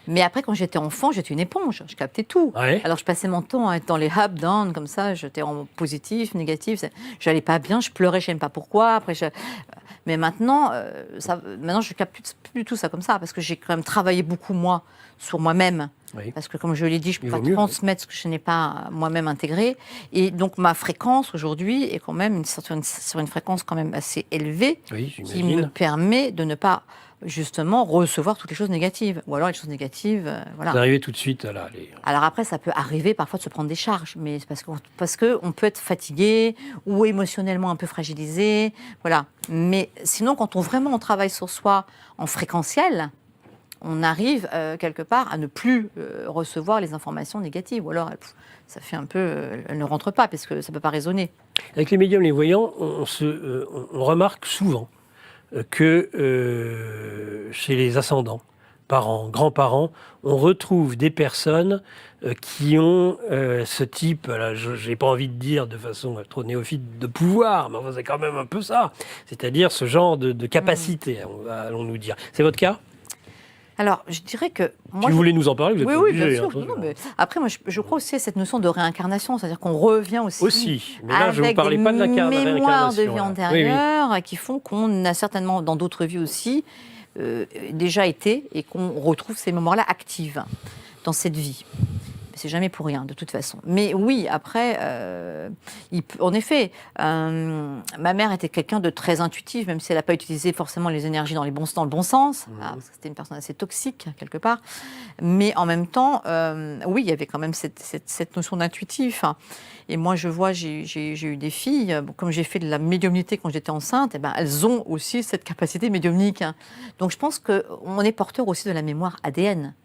Mais après, quand j'étais enfant, j'étais une éponge. Je captais tout. Ouais. Alors, je passais mon temps à être dans les up-down, comme ça. J'étais en positif, négatif. J'allais pas bien, je pleurais, je ne sais pas pourquoi. Après, mais maintenant, maintenant, je capte plus du tout ça comme ça, parce que j'ai quand même travaillé beaucoup, moi, sur moi-même. Oui. Parce que, comme je l'ai dit, je ne peux pas transmettre ce que je n'ai pas moi-même intégré. Et donc, ma fréquence aujourd'hui est quand même sur une fréquence quand même assez élevée, qui me permet de ne pas justement recevoir toutes les choses négatives. Ou alors les choses négatives, voilà. Vous arrivez tout de suite à là. Alors après, ça peut arriver parfois de se prendre des charges, mais c'est parce qu'on peut être fatigué ou émotionnellement un peu fragilisé, voilà. Mais sinon, quand on travaille sur soi en fréquentiel, on arrive quelque part à ne plus recevoir les informations négatives. Ou alors, ça fait un peu... elles ne rentrent pas, parce que ça ne peut pas résonner. Avec les médiums, les voyants, on remarque souvent que chez les ascendants, parents, grands-parents, on retrouve des personnes qui ont ce type, je n'ai pas envie de dire de façon trop néophyte, de pouvoir, mais enfin, c'est quand même un peu ça, c'est-à-dire ce genre de capacité, allons-nous dire. C'est votre cas ? Alors, je dirais que... Moi, si vous voulez nous en parler, vous êtes oui, obligé. Oui, bien sûr. Non, mais après, moi, je crois aussi à cette notion de réincarnation, c'est-à-dire qu'on revient aussi mais là, je ne vous parlais pas de la réincarnation. Mémoires de vie antérieure qui font qu'on a certainement, dans d'autres vies aussi, déjà été, et qu'on retrouve ces mémoires-là actives dans cette vie. C'est jamais pour rien, de toute façon. Mais oui, après, en effet, ma mère était quelqu'un de très intuitif, même si elle n'a pas utilisé forcément les énergies dans le bon sens. Parce que c'était une personne assez toxique, quelque part. Mais en même temps, oui, il y avait quand même cette notion d'intuitif. Et moi, je vois, j'ai eu des filles, comme j'ai fait de la médiumnité quand j'étais enceinte, elles ont aussi cette capacité médiumnique. Donc je pense qu'on est porteur aussi de la mémoire ADN.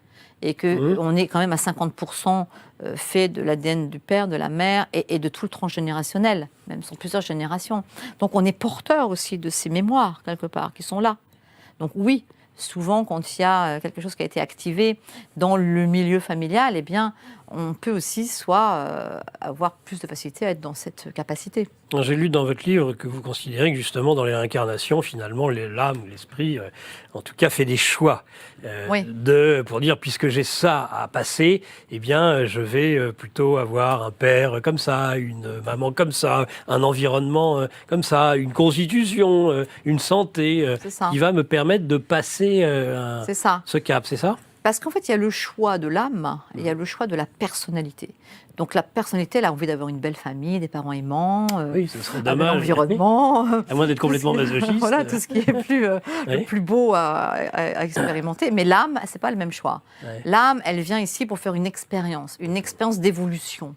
Et qu'on est quand même à 50% fait de l'ADN du père, de la mère et de tout le transgénérationnel, même sur plusieurs générations. Donc on est porteur aussi de ces mémoires, quelque part, qui sont là. Donc oui, souvent quand il y a quelque chose qui a été activé dans le milieu familial, eh bien, on peut aussi soit avoir plus de facilité à être dans cette capacité. J'ai lu dans votre livre que vous considérez que justement dans les réincarnations, finalement, l'âme ou l'esprit, en tout cas, fait des choix pour dire, puisque j'ai ça à passer, eh bien, je vais plutôt avoir un père comme ça, une maman comme ça, un environnement comme ça, une constitution, une santé qui va me permettre de passer ce cap, c'est ça ? Parce qu'en fait, il y a le choix de l'âme, et il y a le choix de la personnalité. Donc la personnalité, elle a envie d'avoir une belle famille, des parents aimants, ce serait dommage. L'environnement. À moins d'être complètement masochiste. Voilà, tout ce qui est le plus beau à expérimenter. Mais l'âme, c'est pas le même choix. Ouais. L'âme, elle vient ici pour faire une expérience d'évolution.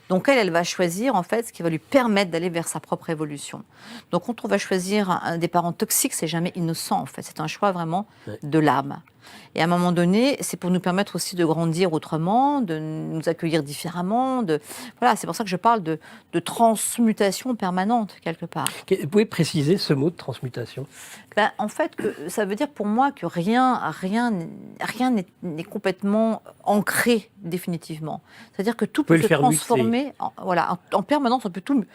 Donc elle va choisir en fait ce qui va lui permettre d'aller vers sa propre évolution. Donc quand on va choisir des parents toxiques, c'est jamais innocent en fait. C'est un choix vraiment de l'âme. Et à un moment donné, c'est pour nous permettre aussi de grandir autrement, de nous accueillir différemment. Voilà, c'est pour ça que je parle de transmutation permanente, quelque part. Vous pouvez préciser ce mot de transmutation ? En fait, ça veut dire pour moi que rien n'est complètement ancré définitivement. C'est-à-dire que tout peut se transformer. En permanence, on peut tout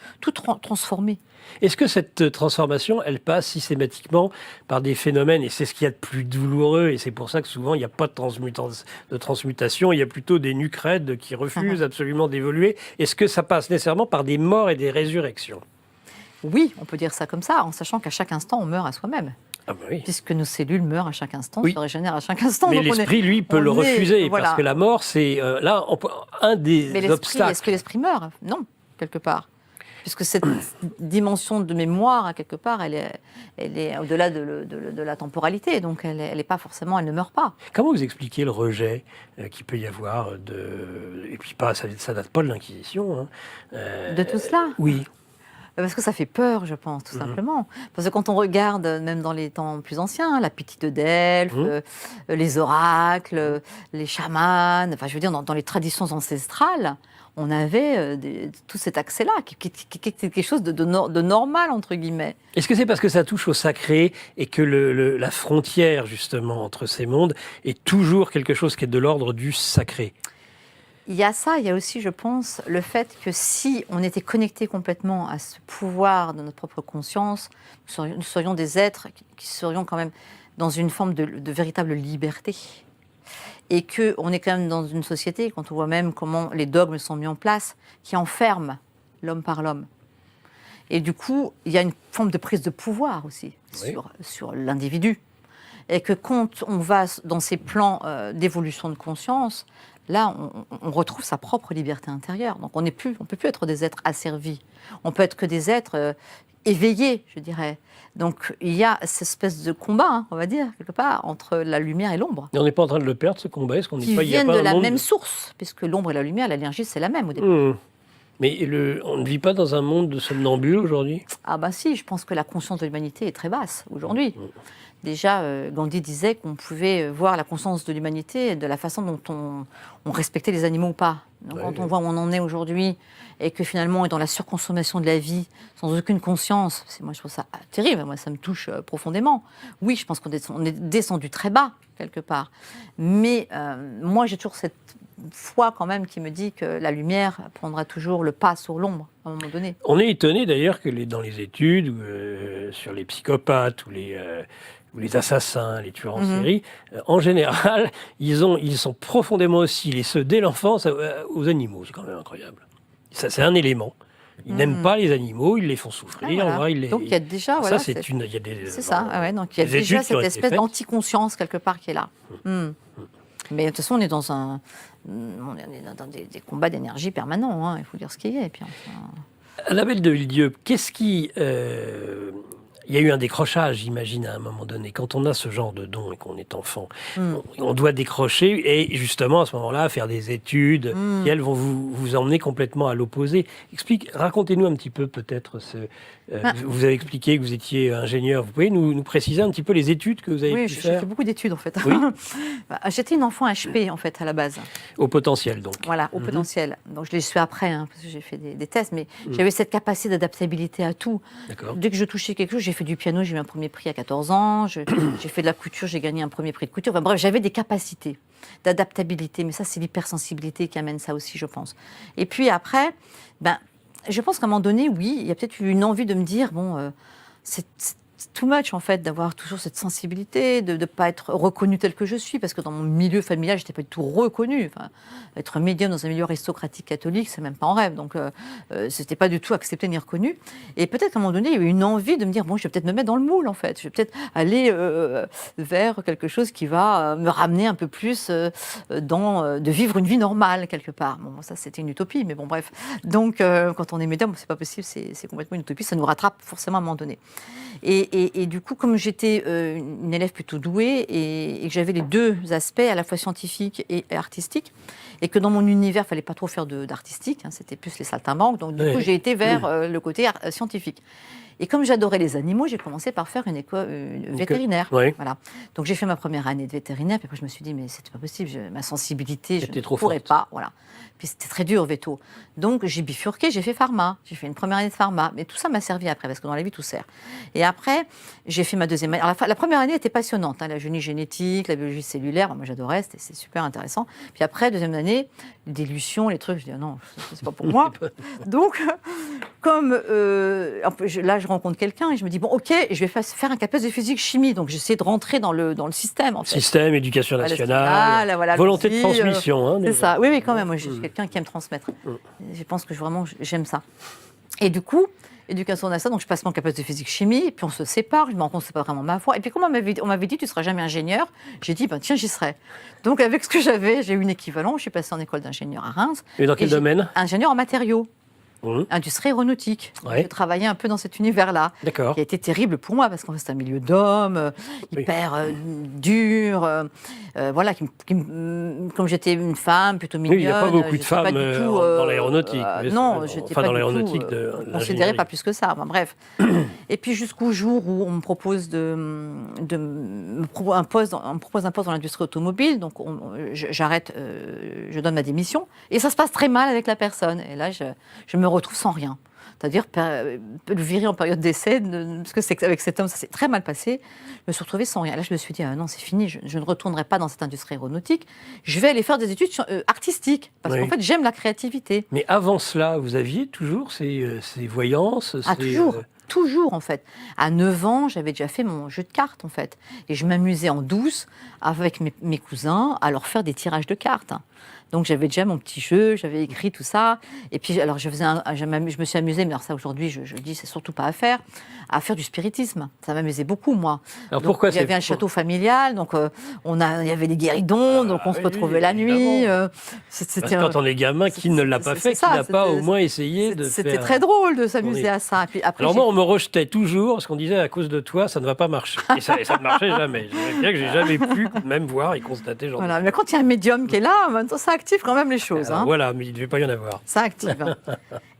transformer. Est-ce que cette transformation, elle passe systématiquement par des phénomènes, et c'est ce qu'il y a de plus douloureux, et c'est pour ça que souvent il n'y a pas de transmutation, il y a plutôt des nucrèdes qui refusent absolument d'évoluer. Est-ce que ça passe nécessairement par des morts et des résurrections ? Oui, on peut dire ça comme ça, en sachant qu'à chaque instant, on meurt à soi-même. Ah bah oui. Puisque nos cellules meurent à chaque instant, se régénèrent à chaque instant. Mais donc l'esprit, lui, peut le refuser, parce que la mort, c'est un des obstacles. Est-ce que l'esprit meurt ? Non, quelque part. puisque cette dimension de mémoire, quelque part, elle est au-delà de la temporalité, donc elle ne meurt pas. Comment vous expliquez le rejet qu'il peut y avoir et puis ça date pas de l'Inquisition, hein. De tout cela? Oui. Parce que ça fait peur, je pense, tout simplement. Parce que quand on regarde, même dans les temps plus anciens, la Pythie de Delphes, les oracles, les chamans, enfin, je veux dire, dans les traditions ancestrales, on avait tout cet accès-là, qui est quelque chose de normal, entre guillemets. Est-ce que c'est parce que ça touche au sacré et que la frontière, justement, entre ces mondes est toujours quelque chose qui est de l'ordre du sacré? Il y a ça, il y a aussi, je pense, le fait que si on était connecté complètement à ce pouvoir de notre propre conscience, nous serions des êtres qui serions quand même dans une forme de véritable liberté. Et qu'on est quand même dans une société, quand on voit même comment les dogmes sont mis en place, qui enferment l'homme par l'homme. Et du coup, il y a une forme de prise de pouvoir aussi sur l'individu. Et que quand on va dans ces plans d'évolution de conscience, là, on retrouve sa propre liberté intérieure. Donc on ne peut plus être des êtres asservis. On peut être que des êtres éveillés, je dirais. Donc il y a cette espèce de combat, hein, on va dire, quelque part, entre la lumière et l'ombre. Et on n'est pas en train de le perdre, ce combat? Est-ce qu'on n'est qui pas, viennent de la même source, puisque l'ombre et la lumière, l'énergie, c'est la même au début. Mais on ne vit pas dans un monde de somnambules aujourd'hui? Ah bah si, je pense que la conscience de l'humanité est très basse aujourd'hui. Déjà, Gandhi disait qu'on pouvait voir la conscience de l'humanité de la façon dont on respectait les animaux ou pas. Donc, quand on voit où on en est aujourd'hui et que finalement on est dans la surconsommation de la vie, sans aucune conscience, moi je trouve ça terrible, moi ça me touche profondément. Oui, je pense qu'on est descendu très bas, quelque part. Mais moi j'ai toujours cette foi quand même qui me dit que la lumière prendra toujours le pas sur l'ombre à un moment donné. On est étonné d'ailleurs que dans les études sur les psychopathes ou les assassins, les tueurs en série, en général, ils sont profondément hostiles, et ce dès l'enfance, aux animaux. C'est quand même incroyable. Ça, c'est un élément. Ils n'aiment pas les animaux, ils les font souffrir. Ah, voilà. Donc il y a déjà... Voilà, ça, il y a des... C'est ça, donc il y a déjà cette espèce d'anticonscience quelque part qui est là. Mais de toute façon, on est dans des combats d'énergie permanents, hein, il faut dire ce qu'il y a. Et puis, Annabelle de Villieu, qu'est-ce qui... Il y a eu un décrochage, j'imagine, à un moment donné. Quand on a ce genre de don et qu'on est enfant, on doit décrocher et justement, à ce moment-là, faire des études qui, elles, vont vous emmener complètement à l'opposé. Racontez-nous un petit peu, peut-être, vous avez expliqué que vous étiez ingénieur. Vous pouvez nous préciser un petit peu les études que vous avez pu faire? Oui, j'ai fait beaucoup d'études, en fait. Oui. J'étais une enfant HP, en fait, à la base. Au potentiel, donc. Voilà, au potentiel. Donc, je l'ai su après, hein, parce que j'ai fait des tests, mais j'avais cette capacité d'adaptabilité à tout. Dès que je touchais quelque chose, j'ai fait du piano, j'ai eu un premier prix à 14 ans, j'ai fait de la couture, j'ai gagné un premier prix de couture. Enfin, bref, j'avais des capacités d'adaptabilité, mais ça, c'est l'hypersensibilité qui amène ça aussi, je pense. Et puis après, je pense qu'à un moment donné, oui, il y a peut-être eu une envie de me dire, c'est too much, en fait, d'avoir toujours cette sensibilité, de ne pas être reconnue telle que je suis, parce que dans mon milieu familial, je n'étais pas du tout reconnue. Enfin, être médium dans un milieu aristocratique catholique, c'est même pas en rêve. Donc, c'était pas du tout accepté ni reconnu. Et peut-être qu'à un moment donné, il y a eu une envie de me dire, je vais peut-être me mettre dans le moule, en fait. Je vais peut-être aller vers quelque chose qui va me ramener un peu plus de vivre une vie normale, quelque part. Bon, ça, c'était une utopie, mais bon, bref. Donc, quand on est médium, c'est pas possible, c'est complètement une utopie. Ça nous rattrape forcément à un moment donné. Et du coup, comme j'étais une élève plutôt douée et que j'avais les deux aspects, à la fois scientifique et artistique, et que dans mon univers, il ne fallait pas trop faire d'artistique, hein, c'était plus les saltimbanques, donc du coup, j'ai été vers le côté scientifique. Et comme j'adorais les animaux, j'ai commencé par faire une école vétérinaire. Voilà. Donc j'ai fait ma première année de vétérinaire, puis après je me suis dit, mais c'était pas possible, ma sensibilité, je ne pourrais pas. Voilà. Puis c'était très dur, véto. Donc j'ai bifurqué, j'ai fait pharma. J'ai fait une première année de pharma. Mais tout ça m'a servi après, parce que dans la vie, tout sert. Et après, j'ai fait ma deuxième année. Alors, la première année était passionnante, hein, la génie génétique, la biologie cellulaire. Moi, j'adorais, c'est super intéressant. Puis après, deuxième année, les dilutions, les trucs, je dis, non, c'est pas pour moi. Donc, comme là, je rencontre quelqu'un et je me dis, bon, ok, je vais faire un CAPES de physique-chimie. Donc, j'essaie de rentrer dans le système, en fait. Système, éducation nationale, volonté de transmission. Hein, c'est ça, oui, quand même. Moi, je suis quelqu'un qui aime transmettre. Je pense que vraiment, j'aime ça. Et du coup, éducation nationale, donc je passe mon CAPES de physique-chimie, puis on se sépare, je me rends compte que ce n'est pas vraiment ma voie. Et puis, comme on m'avait dit, tu ne seras jamais ingénieur, j'ai dit, tiens, j'y serai. Donc, avec ce que j'avais, j'ai eu une équivalent. Je suis passée en école d'ingénieur à Reims. Et dans quel domaine? Ingénieur en matériaux. industrie aéronautique. Ouais. Je travaillais un peu dans cet univers-là, D'accord. qui a été terrible pour moi, parce qu'en fait, c'est un milieu d'hommes, hyper dur, voilà, comme j'étais une femme plutôt mignonne. Oui, il n'y a pas beaucoup de j'étais pas femmes du tout, dans l'aéronautique. non, j'étais enfin, pas dans du l'aéronautique tout de considérée l'ingénierie. pas plus que ça. Enfin, bref. Et puis jusqu'au jour où on me propose un poste dans l'industrie automobile, donc j'arrête, je donne ma démission, et ça se passe très mal avec la personne. Et là, je me retrouve sans rien. C'est-à-dire le virer en période d'essai, parce que c'est avec cet homme, ça s'est très mal passé. Je me suis retrouvée sans rien. Là, je me suis dit, non, c'est fini, je ne retournerai pas dans cette industrie aéronautique. Je vais aller faire des études artistiques, parce qu'en fait, j'aime la créativité. Mais avant cela, vous aviez toujours ces voyances Toujours. Toujours, en fait. À 9 ans, j'avais déjà fait mon jeu de cartes, en fait. Et je m'amusais en douce avec mes cousins à leur faire des tirages de cartes. Donc, j'avais déjà mon petit jeu, j'avais écrit tout ça. Et puis, alors, je me suis amusée, mais alors ça, aujourd'hui, je dis, c'est surtout pas à faire du spiritisme. Ça m'amusait beaucoup, moi. Alors, donc, pourquoi il y avait un château familial, donc il y avait des guéridons, donc on se retrouvait la nuit. Parce que quand on est gamin, qui ne l'a pas fait, qui n'a pas au moins essayé de faire... C'était très drôle de s'amuser à ça. Et puis, après, alors moi, on me rejetait toujours, parce qu'on disait, à cause de toi, ça ne va pas marcher. Et ça ne marchait jamais. Je veux dire que j'ai jamais pu même voir et constater genre. Voilà, mais quand il y a un médium qui est là, ça active quand même les choses. Alors, voilà, mais il ne devait pas y en avoir. Ça active.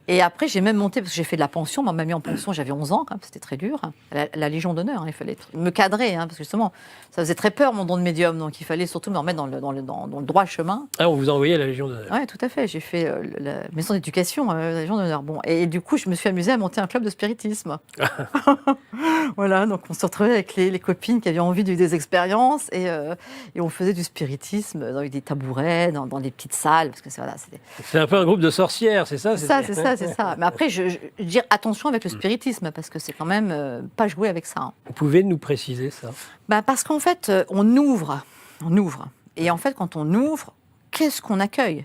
Et après, j'ai même monté, parce que j'ai fait de la pension. On m'a mis en pension, j'avais 11 ans, quand même, c'était très dur. La Légion d'honneur, il fallait me cadrer, parce que justement, ça faisait très peur, mon don de médium. Donc, il fallait surtout me remettre dans le droit chemin. Ah, on vous a envoyé à la Légion d'honneur. Oui, tout à fait. J'ai fait la maison d'éducation, la Légion d'honneur. Bon, et du coup, je me suis amusée à monter un club de spiritisme. Voilà, donc on se retrouvait avec les copines qui avaient envie de vivre des expériences. Et on faisait du spiritisme avec des tabourets, dans des petites salles. Parce que c'est un peu un groupe de sorcières, c'est ça? C'est ça. Mais après, je dis attention avec le spiritisme, parce que c'est quand même pas jouer avec ça. Vous pouvez nous préciser ça? Parce qu'en fait, on ouvre. Et en fait, quand on ouvre, qu'est-ce qu'on accueille?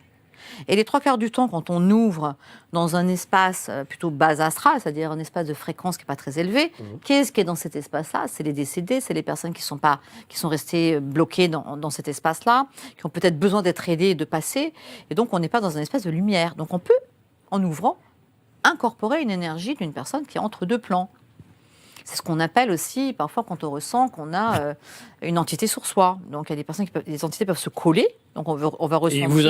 Et les 3/4 du temps, quand on ouvre dans un espace plutôt bas astral, c'est-à-dire un espace de fréquence qui n'est pas très élevé, qu'est-ce qui est dans cet espace-là? C'est les décédés, c'est les personnes qui sont restées bloquées dans cet espace-là, qui ont peut-être besoin d'être aidées et de passer. Et donc, on n'est pas dans un espace de lumière. Donc, on peut, en ouvrant, incorporer une énergie d'une personne qui est entre deux plans. C'est ce qu'on appelle aussi, parfois, quand on ressent qu'on a une entité sur soi. Donc, il y a des personnes les entités peuvent se coller. Donc, on va ressentir... Et vous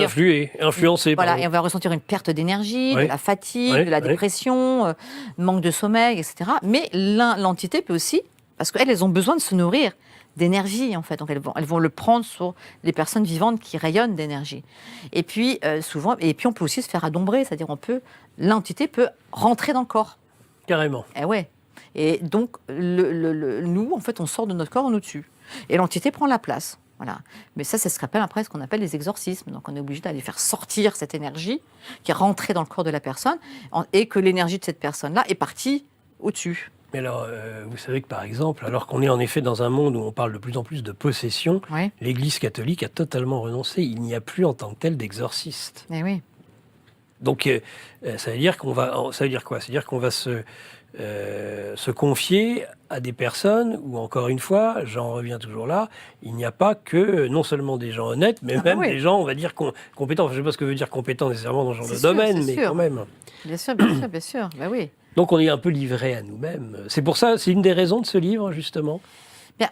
influencer. Voilà, et on va ressentir une perte d'énergie, de la fatigue, de la dépression, manque de sommeil, etc. Mais l'entité peut aussi, parce qu'elles ont besoin de se nourrir d'énergie, en fait. Donc, elles vont le prendre sur les personnes vivantes qui rayonnent d'énergie. Et puis, on peut aussi se faire adombrer, c'est-à-dire l'entité peut rentrer dans le corps. Carrément. Eh ouais. Et donc, nous, en fait, on sort de notre corps, on est au-dessus. Et l'entité prend la place. Voilà. Mais ça, c'est ce qu'on appelle les exorcismes. Donc, on est obligé d'aller faire sortir cette énergie qui est rentrée dans le corps de la personne et que l'énergie de cette personne-là est partie au-dessus. Mais alors, vous savez que, par exemple, alors qu'on est en effet dans un monde où on parle de plus en plus de possession, l'Église catholique a totalement renoncé. Il n'y a plus en tant que tel d'exorciste. Eh oui. Donc, ça veut dire quoi? Ça veut dire qu'on va se confier à des personnes où, encore une fois, j'en reviens toujours là, il n'y a pas que non seulement des gens honnêtes, mais même des gens, on va dire, compétents. Enfin, je ne sais pas ce que veut dire compétent nécessairement dans ce genre de domaine, mais quand même. Bien sûr. Ben oui. Donc on est un peu livré à nous-mêmes. C'est pour ça, c'est une des raisons de ce livre, justement.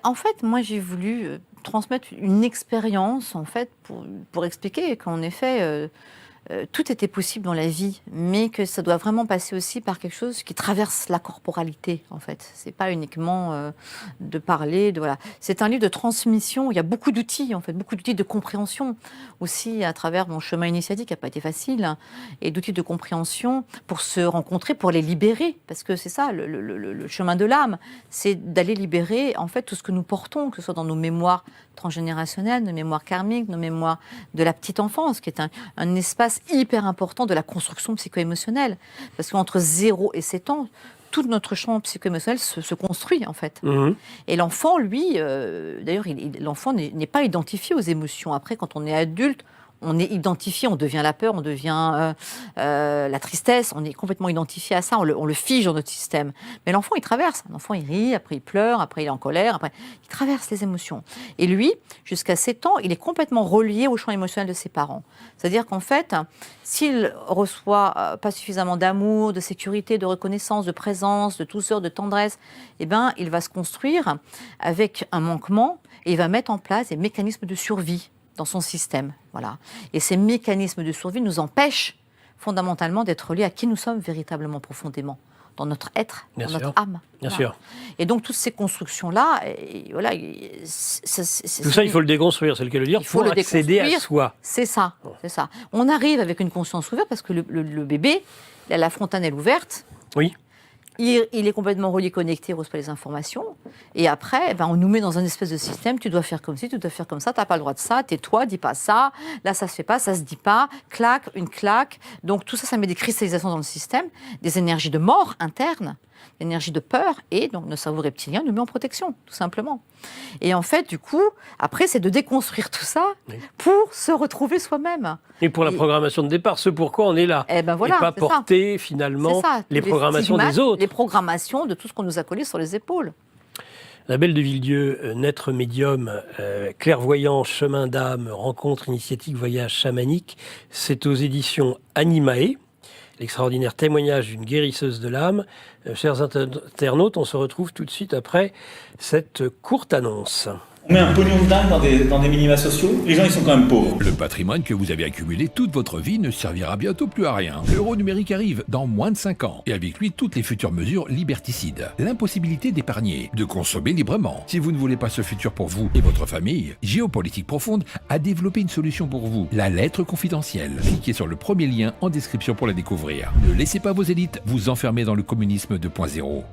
En fait, moi, j'ai voulu transmettre une expérience, en fait, pour expliquer qu'en effet... tout était possible dans la vie, mais que ça doit vraiment passer aussi par quelque chose qui traverse la corporalité, en fait. C'est pas uniquement de parler, voilà. C'est un livre de transmission. Il y a beaucoup d'outils, en fait, beaucoup d'outils de compréhension aussi à travers mon chemin initiatique qui n'a pas été facile, et d'outils de compréhension pour se rencontrer, pour les libérer, parce que c'est ça le chemin de l'âme, c'est d'aller libérer en fait tout ce que nous portons, que ce soit dans nos mémoires transgénérationnelles, nos mémoires karmiques, nos mémoires de la petite enfance, qui est un espace hyper important de la construction psycho-émotionnelle. Parce qu'entre 0 et 7 ans, tout notre champ psycho-émotionnel se construit, en fait. Et l'enfant, lui, d'ailleurs, l'enfant n'est pas identifié aux émotions. Après, quand on est adulte, on est identifié, on devient la peur, on devient la tristesse, on est complètement identifié à ça, on le fige dans notre système. Mais l'enfant, il traverse. L'enfant, il rit, après il pleure, après il est en colère, après il traverse les émotions. Et lui, jusqu'à 7 ans, il est complètement relié au champ émotionnel de ses parents. C'est-à-dire qu'en fait, s'il reçoit pas suffisamment d'amour, de sécurité, de reconnaissance, de présence, de douceur, de tendresse, eh ben, il va se construire avec un manquement et il va mettre en place des mécanismes de survie dans son système. Voilà. Et ces mécanismes de survie nous empêchent fondamentalement d'être liés à qui nous sommes véritablement profondément, dans notre être, Bien dans sûr. notre âme. Bien Voilà. sûr. Et donc toutes ces constructions-là, voilà, Tout ça, il faut le déconstruire, c'est le cas de le dire, il faut pour le accéder à déconstruire. soi. C'est ça, c'est ça. On arrive avec une conscience ouverte parce que le bébé, il a la fontanelle ouverte. Oui. Il est complètement relié, connecté, il reçoit les informations. Et après, on nous met dans un espèce de système. Tu dois faire comme ci, tu dois faire comme ça, tu n'as pas le droit de ça, tais-toi, dis pas ça. Là, ça se fait pas, ça se dit pas. Claque, une claque. Donc tout ça, ça met des cristallisations dans le système, des énergies de mort interne, des énergies de peur. Et donc notre cerveau reptilien nous met en protection, tout simplement. Et en fait, du coup, après, c'est de déconstruire tout ça pour se retrouver soi-même. Et pour la programmation de départ, ce pourquoi on est là. Eh ben voilà, et pas c'est porter finalement les programmations stigmates, des autres. Les programmations de tout ce qu'on nous a collé sur les épaules. La Belle de Villedieu, naître médium, clairvoyant, chemin d'âme, rencontre initiatique, voyage chamanique, c'est aux éditions Animae. L'extraordinaire témoignage d'une guérisseuse de l'âme. Chers internautes, on se retrouve tout de suite après cette courte annonce. On met un pognon de dingue dans des minima sociaux, les gens ils sont quand même pauvres. Le patrimoine que vous avez accumulé toute votre vie ne servira bientôt plus à rien. L'euro numérique arrive dans moins de 5 ans et avec lui toutes les futures mesures liberticides. L'impossibilité d'épargner, de consommer librement. Si vous ne voulez pas ce futur pour vous et votre famille, Géopolitique Profonde a développé une solution pour vous, la lettre confidentielle. Cliquez sur le premier lien en description pour la découvrir. Ne laissez pas vos élites vous enfermer dans le communisme 2.0.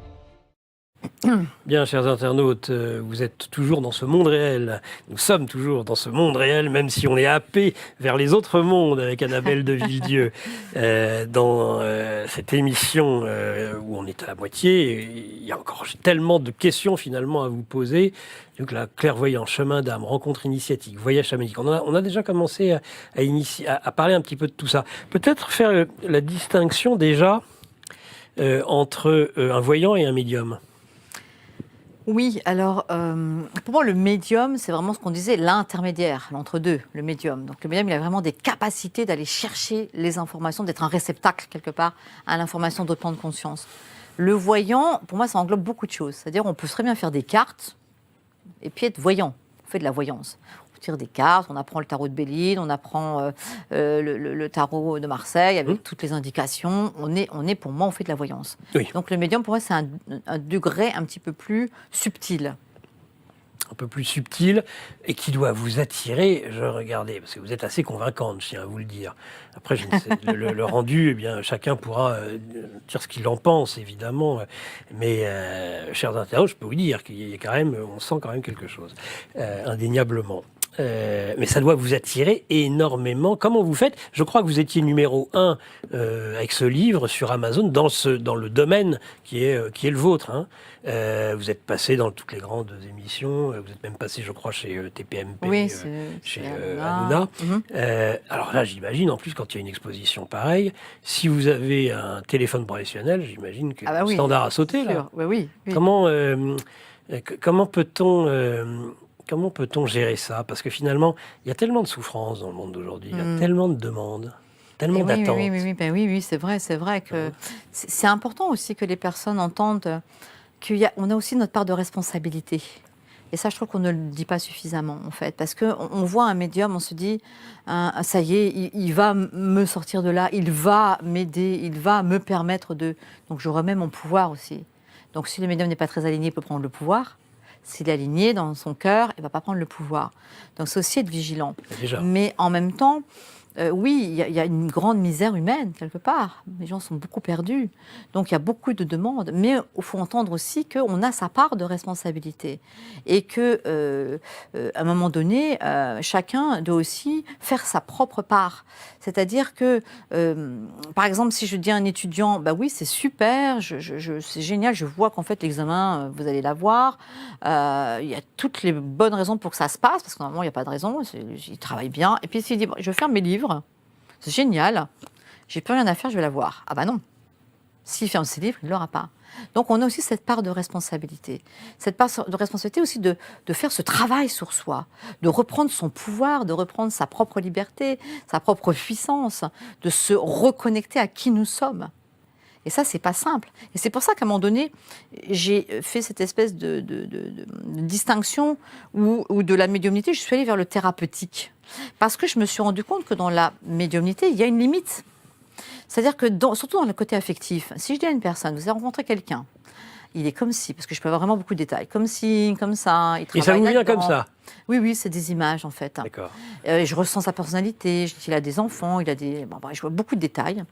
Bien, chers internautes, vous êtes toujours dans ce monde réel. Nous sommes toujours dans ce monde réel, même si on est happé vers les autres mondes avec Annabelle de Villedieu. Dans cette émission où on est à la moitié, il y a encore tellement de questions finalement à vous poser. Donc la clairvoyance, chemin d'âme, rencontre initiatique, voyage chamanique. On a déjà commencé à parler un petit peu de tout ça. Peut-être faire la distinction déjà entre un voyant et un médium. Oui, alors pour moi le médium, c'est vraiment ce qu'on disait, l'intermédiaire, l'entre-deux, le médium. Donc le médium, il a vraiment des capacités d'aller chercher les informations, d'être un réceptacle quelque part à l'information d'autres plans de conscience. Le voyant, pour moi, ça englobe beaucoup de choses. C'est-à-dire on peut très bien faire des cartes et puis être voyant. On fait de la voyance. On tire des cartes, on apprend le tarot de Béline, on apprend le tarot de Marseille avec toutes les indications. On est, pour moi, on fait de la voyance. Oui. Donc le médium, pour moi, c'est un degré un petit peu plus subtil. Un peu plus subtil et qui doit vous attirer, je regardais, parce que vous êtes assez convaincante, je tiens à vous le dire. Après, je ne sais, le rendu, eh bien, chacun pourra dire ce qu'il en pense, évidemment. Mais, chers internautes, je peux vous dire qu'il y a quand même, on sent quand même quelque chose, indéniablement. Mais ça doit vous attirer énormément. Comment vous faites ? Je crois que vous étiez numéro 1 avec ce livre sur Amazon dans le domaine qui est le vôtre. Hein. Vous êtes passé dans toutes les grandes émissions. Vous êtes même passé, je crois, chez TPMP, oui, chez Hanouna. Alors là, j'imagine, en plus, quand il y a une exposition pareille, si vous avez un téléphone professionnel, j'imagine que le standard a sauté. Là. Oui. Comment peut-on gérer ça ? Parce que finalement, il y a tellement de souffrances dans le monde d'aujourd'hui, il y a tellement de demandes, tellement d'attentes. Oui, c'est vrai que c'est important aussi que les personnes entendent qu'on a aussi notre part de responsabilité. Et ça, je trouve qu'on ne le dit pas suffisamment, en fait. Parce qu'on voit un médium, on se dit, ça y est, il va me sortir de là, il va m'aider, il va me permettre de... Donc je remets mon pouvoir aussi. Donc si le médium n'est pas très aligné, il peut prendre le pouvoir. S'il est aligné dans son cœur, il ne va pas prendre le pouvoir. Donc c'est aussi être vigilant. Déjà. Mais en même temps, Oui, il y a une grande misère humaine, quelque part. Les gens sont beaucoup perdus. Donc, il y a beaucoup de demandes. Mais il faut entendre aussi qu'on a sa part de responsabilité. Et qu'à un moment donné, chacun doit aussi faire sa propre part. C'est-à-dire que, par exemple, si je dis à un étudiant, bah oui, c'est super, c'est génial, je vois qu'en fait, l'examen, vous allez l'avoir. Il y a toutes les bonnes raisons pour que ça se passe, parce que normalement, il n'y a pas de raison. Il travaille bien. Et puis, s'il dit, bon, je ferme mes livres, c'est génial, j'ai plus rien à faire, je vais la voir. Ah bah non, s'il ferme ses livres, il ne l'aura pas. Donc on a aussi cette part de responsabilité. Cette part de responsabilité aussi de faire ce travail sur soi, de reprendre son pouvoir, de reprendre sa propre liberté, sa propre puissance, de se reconnecter à qui nous sommes. Et ça, c'est pas simple. Et c'est pour ça qu'à un moment donné, j'ai fait cette espèce de distinction où de la médiumnité, je suis allée vers le thérapeutique. Parce que je me suis rendu compte que dans la médiumnité, il y a une limite. C'est-à-dire que, surtout dans le côté affectif, si je dis à une personne, vous avez rencontré quelqu'un, il est comme si, parce que je peux avoir vraiment beaucoup de détails, comme si, comme ça, il travaille. Et ça vous vient là-dedans. comme ça? Oui, c'est des images en fait. D'accord. Je ressens sa personnalité, je dis qu'il a des enfants, il a des... Bon, je vois beaucoup de détails.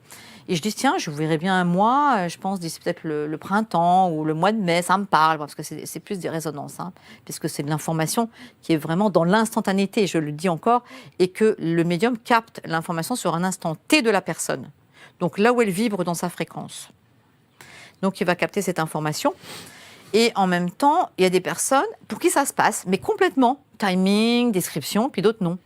Et je dis, tiens, je vous verrai bien moi, je pense d'ici peut-être le printemps ou le mois de mai, ça me parle, parce que c'est plus des résonances, puisque c'est de l'information qui est vraiment dans l'instantanéité, je le dis encore, et que le médium capte l'information sur un instant T de la personne. Donc là où elle vibre dans sa fréquence. Donc il va capter cette information. Et en même temps, il y a des personnes pour qui ça se passe, mais complètement. Timing, description, puis d'autres non.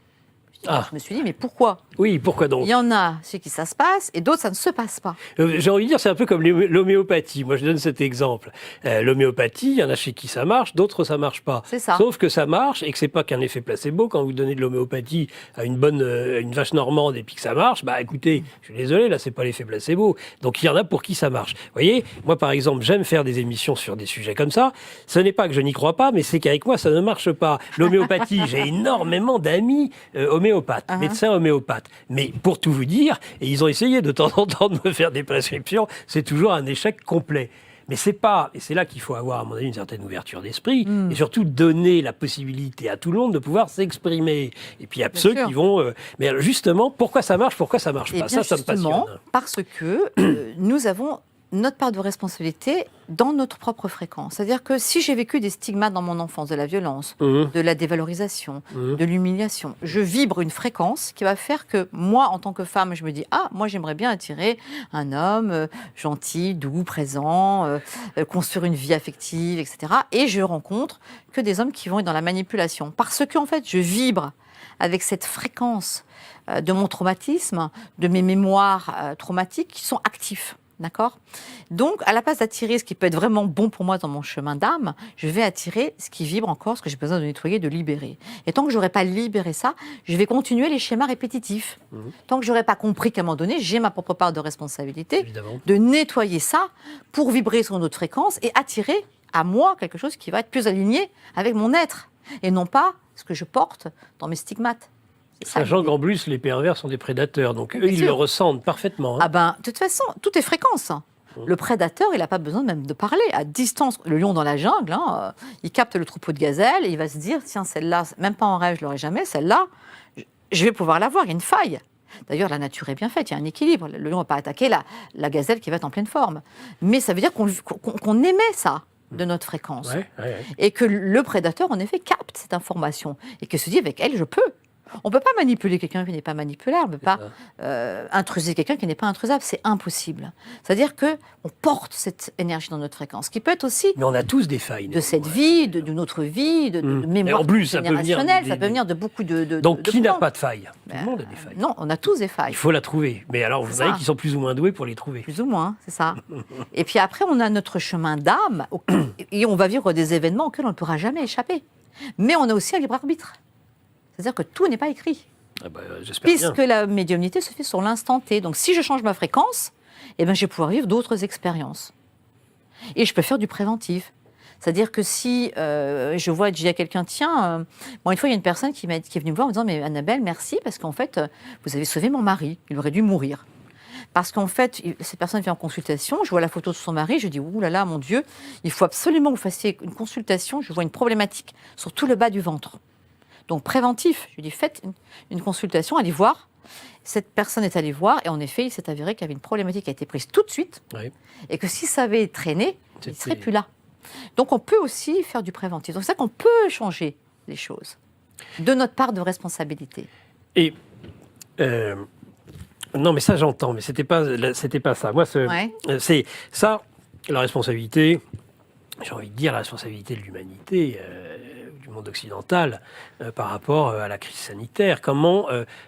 Je me suis dit, mais pourquoi? Oui, pourquoi donc? Il y en a chez qui ça se passe, et d'autres, ça ne se passe pas. J'ai envie de dire, c'est un peu comme l'homéopathie. Moi, je donne cet exemple. L'homéopathie, il y en a chez qui ça marche, d'autres, ça marche pas. C'est ça. Sauf que ça marche, et que c'est pas qu'un effet placebo. Quand vous donnez de l'homéopathie à une vache normande, et puis que ça marche, bah écoutez, je suis désolé, là, c'est pas l'effet placebo. Donc, il y en a pour qui ça marche. Vous voyez, moi, par exemple, j'aime faire des émissions sur des sujets comme ça. Ce n'est pas que je n'y crois pas, mais c'est qu'avec moi, ça ne marche pas. L'homéopathie, j'ai énormément d'amis homéopathes, médecins homéopathes. Mais pour tout vous dire, et ils ont essayé de temps en temps de me faire des prescriptions, c'est toujours un échec complet. Mais c'est pas, et c'est là qu'il faut avoir, à mon avis, une certaine ouverture d'esprit, et surtout donner la possibilité à tout le monde de pouvoir s'exprimer. Et puis il y a ceux qui vont... mais alors, justement, pourquoi ça marche pas? Ça me passionne. Parce que nous avons notre part de responsabilité dans notre propre fréquence. C'est-à-dire que si j'ai vécu des stigmates dans mon enfance, de la violence, de la dévalorisation, de l'humiliation, je vibre une fréquence qui va faire que moi, en tant que femme, je me dis « Ah, moi j'aimerais bien attirer un homme gentil, doux, présent, construire une vie affective, etc. » Et je rencontre que des hommes qui vont être dans la manipulation. Parce qu'en fait, je vibre avec cette fréquence de mon traumatisme, de mes mémoires traumatiques qui sont actifs. D'accord? Donc, à la place d'attirer ce qui peut être vraiment bon pour moi dans mon chemin d'âme, je vais attirer ce qui vibre encore, ce que j'ai besoin de nettoyer, de libérer. Et tant que je n'aurai pas libéré ça, je vais continuer les schémas répétitifs. Tant que je n'aurai pas compris qu'à un moment donné, j'ai ma propre part de responsabilité, de nettoyer ça pour vibrer sur une autre fréquence et attirer à moi quelque chose qui va être plus aligné avec mon être et non pas ce que je porte dans mes stigmates. Sachant qu'en plus, les pervers sont des prédateurs, donc eux, ils le ressentent parfaitement. Ah ben, de toute façon, tout est fréquence. Le prédateur, il n'a pas besoin même de parler. À distance, le lion dans la jungle, il capte le troupeau de gazelles et il va se dire, tiens, celle-là, même pas en rêve, je l'aurai jamais, celle-là, je vais pouvoir la voir, il y a une faille. D'ailleurs, la nature est bien faite, il y a un équilibre. Le lion ne va pas attaquer la gazelle qui va être en pleine forme. Mais ça veut dire qu'on émet ça de notre fréquence. Et que le prédateur, en effet, capte cette information et que se dit, avec elle, je peux. On ne peut pas manipuler quelqu'un qui n'est pas manipulable, on ne peut pas intruser quelqu'un qui n'est pas intrusable, c'est impossible. C'est-à-dire qu'on porte cette énergie dans notre fréquence, qui peut être aussi... Mais on a tous des failles. De cette vie, de notre vie, de mémoire générationnelle, ça peut venir de beaucoup de... Donc qui n'a pas de faille? Tout le monde a des failles. Non, on a tous des failles. Il faut la trouver. Mais alors, vous savez qu'ils sont plus ou moins doués pour les trouver. Plus ou moins, c'est ça. Et puis après, on a notre chemin d'âme, et on va vivre des événements auxquels on ne pourra jamais échapper. Mais on a aussi un libre arbitre. C'est-à-dire que tout n'est pas écrit. Puisque la médiumnité se fait sur l'instant T. Donc si je change ma fréquence, je vais pouvoir vivre d'autres expériences. Et je peux faire du préventif. C'est-à-dire que si je vois, je dis à quelqu'un, tiens, une fois il y a une personne qui est venue me voir en me disant, mais Annabelle, merci, parce qu'en fait, vous avez sauvé mon mari, il aurait dû mourir. Parce qu'en fait, cette personne vient en consultation, je vois la photo de son mari, je dis, ouh là là, mon Dieu, il faut absolument que vous fassiez une consultation, je vois une problématique sur tout le bas du ventre. Donc préventif, je lui dis, faites une consultation, allez voir Cette personne est allée voir et en effet, il s'est avéré qu'il y avait une problématique qui a été prise tout de suite Oui. et que si ça avait traîné, il ne C'était- serait plus là. Donc on peut aussi faire du préventif. Donc c'est ça qu'on peut changer les choses de notre part de responsabilité. Et non, mais ça j'entends, mais c'était pas ça. Moi, Ouais. c'est ça la responsabilité. J'ai envie de dire la responsabilité de l'humanité, du monde occidental, par rapport à la crise sanitaire. Comment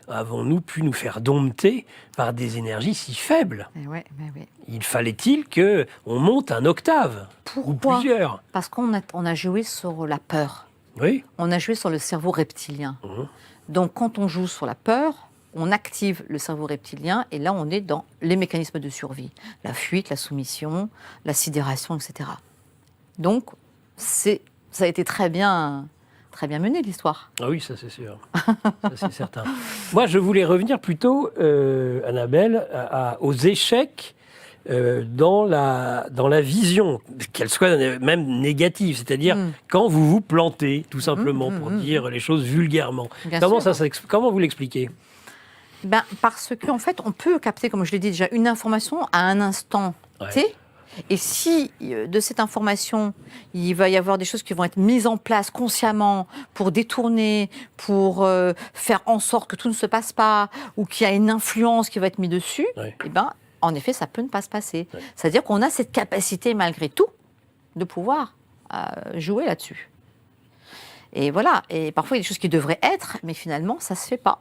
avons-nous pu nous faire dompter par des énergies si faibles? Mais oui. Il fallait-il que on monte un octave ou Pourquoi? plusieurs? Parce qu'on a joué sur la peur. Oui. On a joué sur le cerveau reptilien. Mhm. Donc quand on joue sur la peur, on active le cerveau reptilien et là on est dans les mécanismes de survie. La fuite, la soumission, la sidération, etc. Donc ça a été très bien mené l'histoire. Ah oui, ça c'est sûr. Ça c'est certain. Moi, je voulais revenir plutôt, Annabelle, aux échecs dans la vision, qu'elle soit même négative, c'est-à-dire quand vous vous plantez, tout simplement, pour dire les choses vulgairement. Bien Comment, sûr. comment vous l'expliquez? Parce qu'en fait, on peut capter, comme je l'ai dit déjà, une information à un instant T. Ouais. Et si de cette information, il va y avoir des choses qui vont être mises en place consciemment pour détourner, pour faire en sorte que tout ne se passe pas, ou qu'il y a une influence qui va être mise dessus, Ouais. eh ben, en effet, ça peut ne pas se passer. Ouais. C'est-à-dire qu'on a cette capacité, malgré tout, de pouvoir jouer là-dessus. Et voilà. Et parfois, il y a des choses qui devraient être, mais finalement, ça ne se fait pas.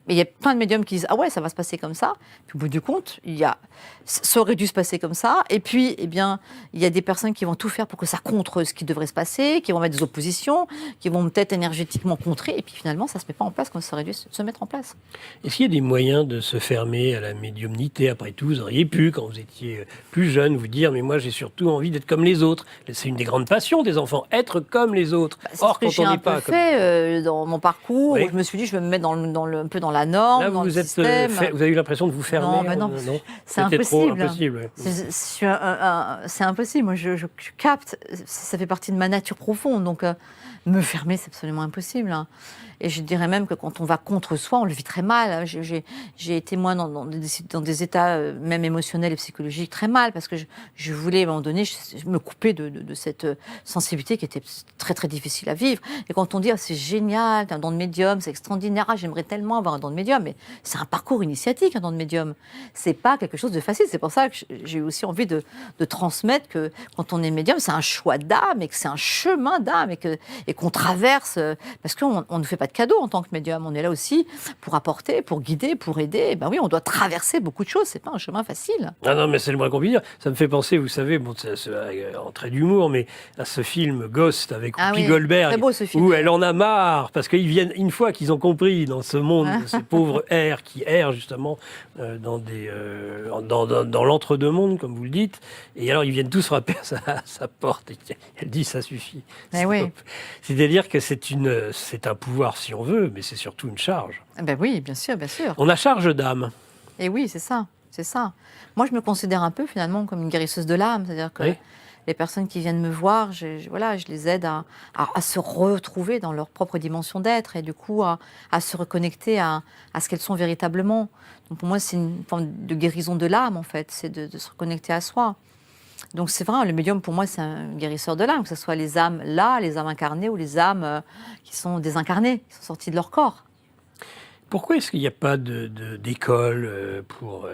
Et il y a plein de médiums qui disent « Ah ouais, ça va se passer comme ça ». Puis au bout du compte, ça aurait dû se passer comme ça. Et puis, eh bien, il y a des personnes qui vont tout faire pour que ça contre ce qui devrait se passer, qui vont mettre des oppositions, qui vont peut-être énergétiquement contrer. Et puis finalement, ça ne se met pas en place comme ça aurait dû se mettre en place. Est-ce qu'il y a des moyens de se fermer à la médiumnité? Après tout, vous auriez pu, quand vous étiez plus jeune, vous dire « Mais moi, j'ai surtout envie d'être comme les autres ». C'est une des grandes passions des enfants, être comme les autres. C'est ce que j'ai un peu fait dans mon parcours, Oui. où je me suis dit « Je vais me mettre un peu dans la norme, Là, dans le vous système ». vous avez eu l'impression de vous fermer? Non, mais non, c'est C'était trop impossible. impossible. Ouais. C'est impossible. Moi, je capte, ça fait partie de ma nature profonde. Donc, me fermer, c'est absolument impossible. Hein. Et je dirais même que quand on va contre soi, on le vit très mal. J'ai été, moi, dans des états, même émotionnels et psychologiques, très mal, parce que je voulais, à un moment donné, me couper de cette sensibilité qui était très, très difficile à vivre. Et quand on dit, ah, c'est génial, t'as un don de médium, c'est extraordinaire, ah, j'aimerais tellement avoir un don de médium, mais c'est un parcours initiatique, un don de médium. C'est pas quelque chose de facile. C'est pour ça que j'ai aussi envie de transmettre que quand on est médium, c'est un choix d'âme et que c'est un chemin d'âme et qu'on traverse, parce qu'on ne nous fait pas de cadeaux en tant que médium. On est là aussi pour apporter, pour guider, pour aider. Et ben oui, on doit traverser beaucoup de choses. C'est pas un chemin facile. Ah non, mais c'est le moins qu'on puisse dire. Ça me fait penser, vous savez, bon, en trait d'humour, mais à ce film Ghost avec Whoopi Goldberg, très beau, ce film. où elle en a marre, parce qu'ils viennent, une fois qu'ils ont compris dans ce monde, ces pauvres airs qui errent justement dans l'entre-deux-mondes, comme vous le dites, et alors ils viennent tous frapper à sa porte, et elle dit ça suffit. Oui. C'est-à-dire que c'est un pouvoir si on veut, mais c'est surtout une charge. Ben oui, bien sûr, bien sûr. On a charge d'âme. Et oui, c'est ça, c'est ça. Moi, je me considère un peu finalement comme une guérisseuse de l'âme, c'est-à-dire que les personnes qui viennent me voir, je les aide à se retrouver dans leur propre dimension d'être et du coup à se reconnecter à ce qu'elles sont véritablement. Donc pour moi, c'est une forme de guérison de l'âme en fait, c'est de se reconnecter à soi. Donc c'est vrai, le médium pour moi c'est un guérisseur de l'âme, que ce soit les âmes là, les âmes incarnées ou les âmes qui sont désincarnées, qui sont sorties de leur corps. Pourquoi est-ce qu'il n'y a pas d'école pour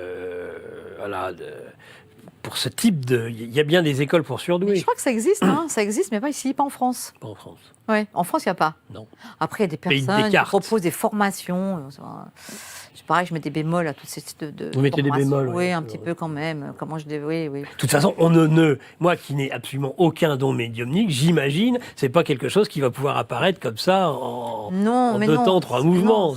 ce type de... Il y a bien des écoles pour surdoués. Je crois que ça existe, ça existe, mais pas ici, pas en France. Pas en France. Oui, en France, il n'y a pas. Non. Après, il y a des personnes qui proposent des formations. C'est pareil, je mets des bémols à toutes ces types de Vous mettez des bémols? Oui, un petit peu quand même. Comment je dis, oui. De toute façon, moi qui n'ai absolument aucun don médiumnique, j'imagine, c'est pas quelque chose qui va pouvoir apparaître comme ça en 2 temps, 3 mouvements.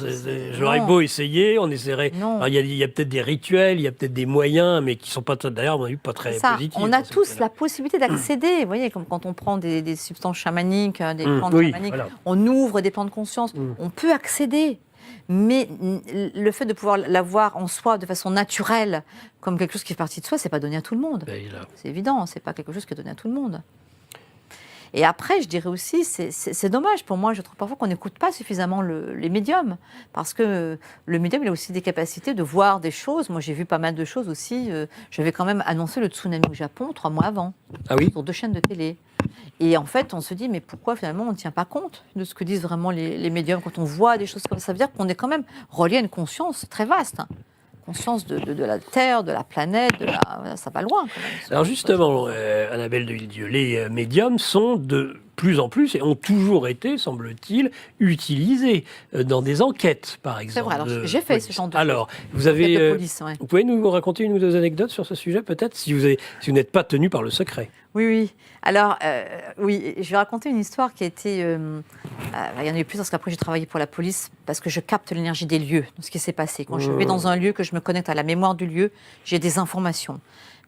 J'aurais beau essayer, on essaierait. Il y a peut-être des rituels, il y a peut-être des moyens, mais qui sont pas, d'ailleurs, pas très positifs. On a tous la possibilité d'accéder. Vous voyez, comme quand on prend des substances chamaniques, des plantes chamaniques, on ouvre des plans de conscience. On peut accéder. Mais le fait de pouvoir l'avoir en soi de façon naturelle, comme quelque chose qui fait partie de soi, c'est pas donné à tout le monde. C'est évident, c'est pas quelque chose qui est donné à tout le monde. Et après, je dirais aussi, c'est dommage pour moi, je trouve parfois qu'on n'écoute pas suffisamment les médiums, parce que le médium, il a aussi des capacités de voir des choses. Moi, j'ai vu pas mal de choses aussi. J'avais quand même annoncé le tsunami au Japon 3 mois avant, sur 2 chaînes de télé. Et en fait, on se dit, mais pourquoi finalement on ne tient pas compte de ce que disent vraiment les médiums quand on voit des choses comme ça? Ça veut dire qu'on est quand même relié à une conscience très vaste. Conscience de la Terre, de la planète, ça va loin. Quand même. Alors justement, Annabelle de Villedieu, les médiums sont de plus en plus et ont toujours été, semble-t-il, utilisés dans des enquêtes, par exemple. C'est vrai, alors j'ai fait ce genre de choses. Alors, vous avez, de police, ouais. vous pouvez nous raconter une ou deux anecdotes sur ce sujet, peut-être, si vous n'êtes pas tenu par le secret. Oui. Alors, oui, je vais raconter une histoire qui a été... il y en a eu plus parce qu'après j'ai travaillé pour la police, parce que je capte l'énergie des lieux, de ce qui s'est passé. Quand je vais dans un lieu, que je me connecte à la mémoire du lieu, j'ai des informations.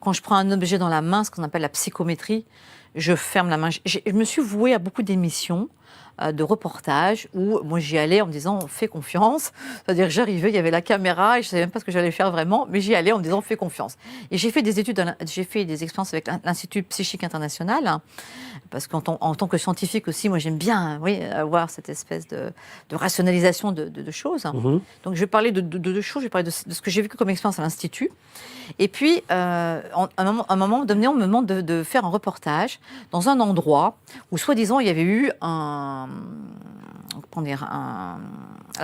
Quand je prends un objet dans la main, ce qu'on appelle la psychométrie, je ferme la main. Je me suis vouée à beaucoup d'émissions, de reportages, où moi j'y allais en me disant fais confiance. C'est-à-dire j'arrivais, il y avait la caméra et je ne savais même pas ce que j'allais faire vraiment, mais j'y allais en me disant fais confiance. Et j'ai fait des études, j'ai fait des expériences avec l'Institut Psychique International, parce qu'en tant que scientifique aussi, moi j'aime bien avoir cette espèce de rationalisation de choses. Donc je vais parler de 2 choses, je vais parler de ce que j'ai vécu comme expérience à l'Institut. Et puis, à un moment donné, on me demande de faire un reportage dans un endroit où, soi-disant, il y avait eu la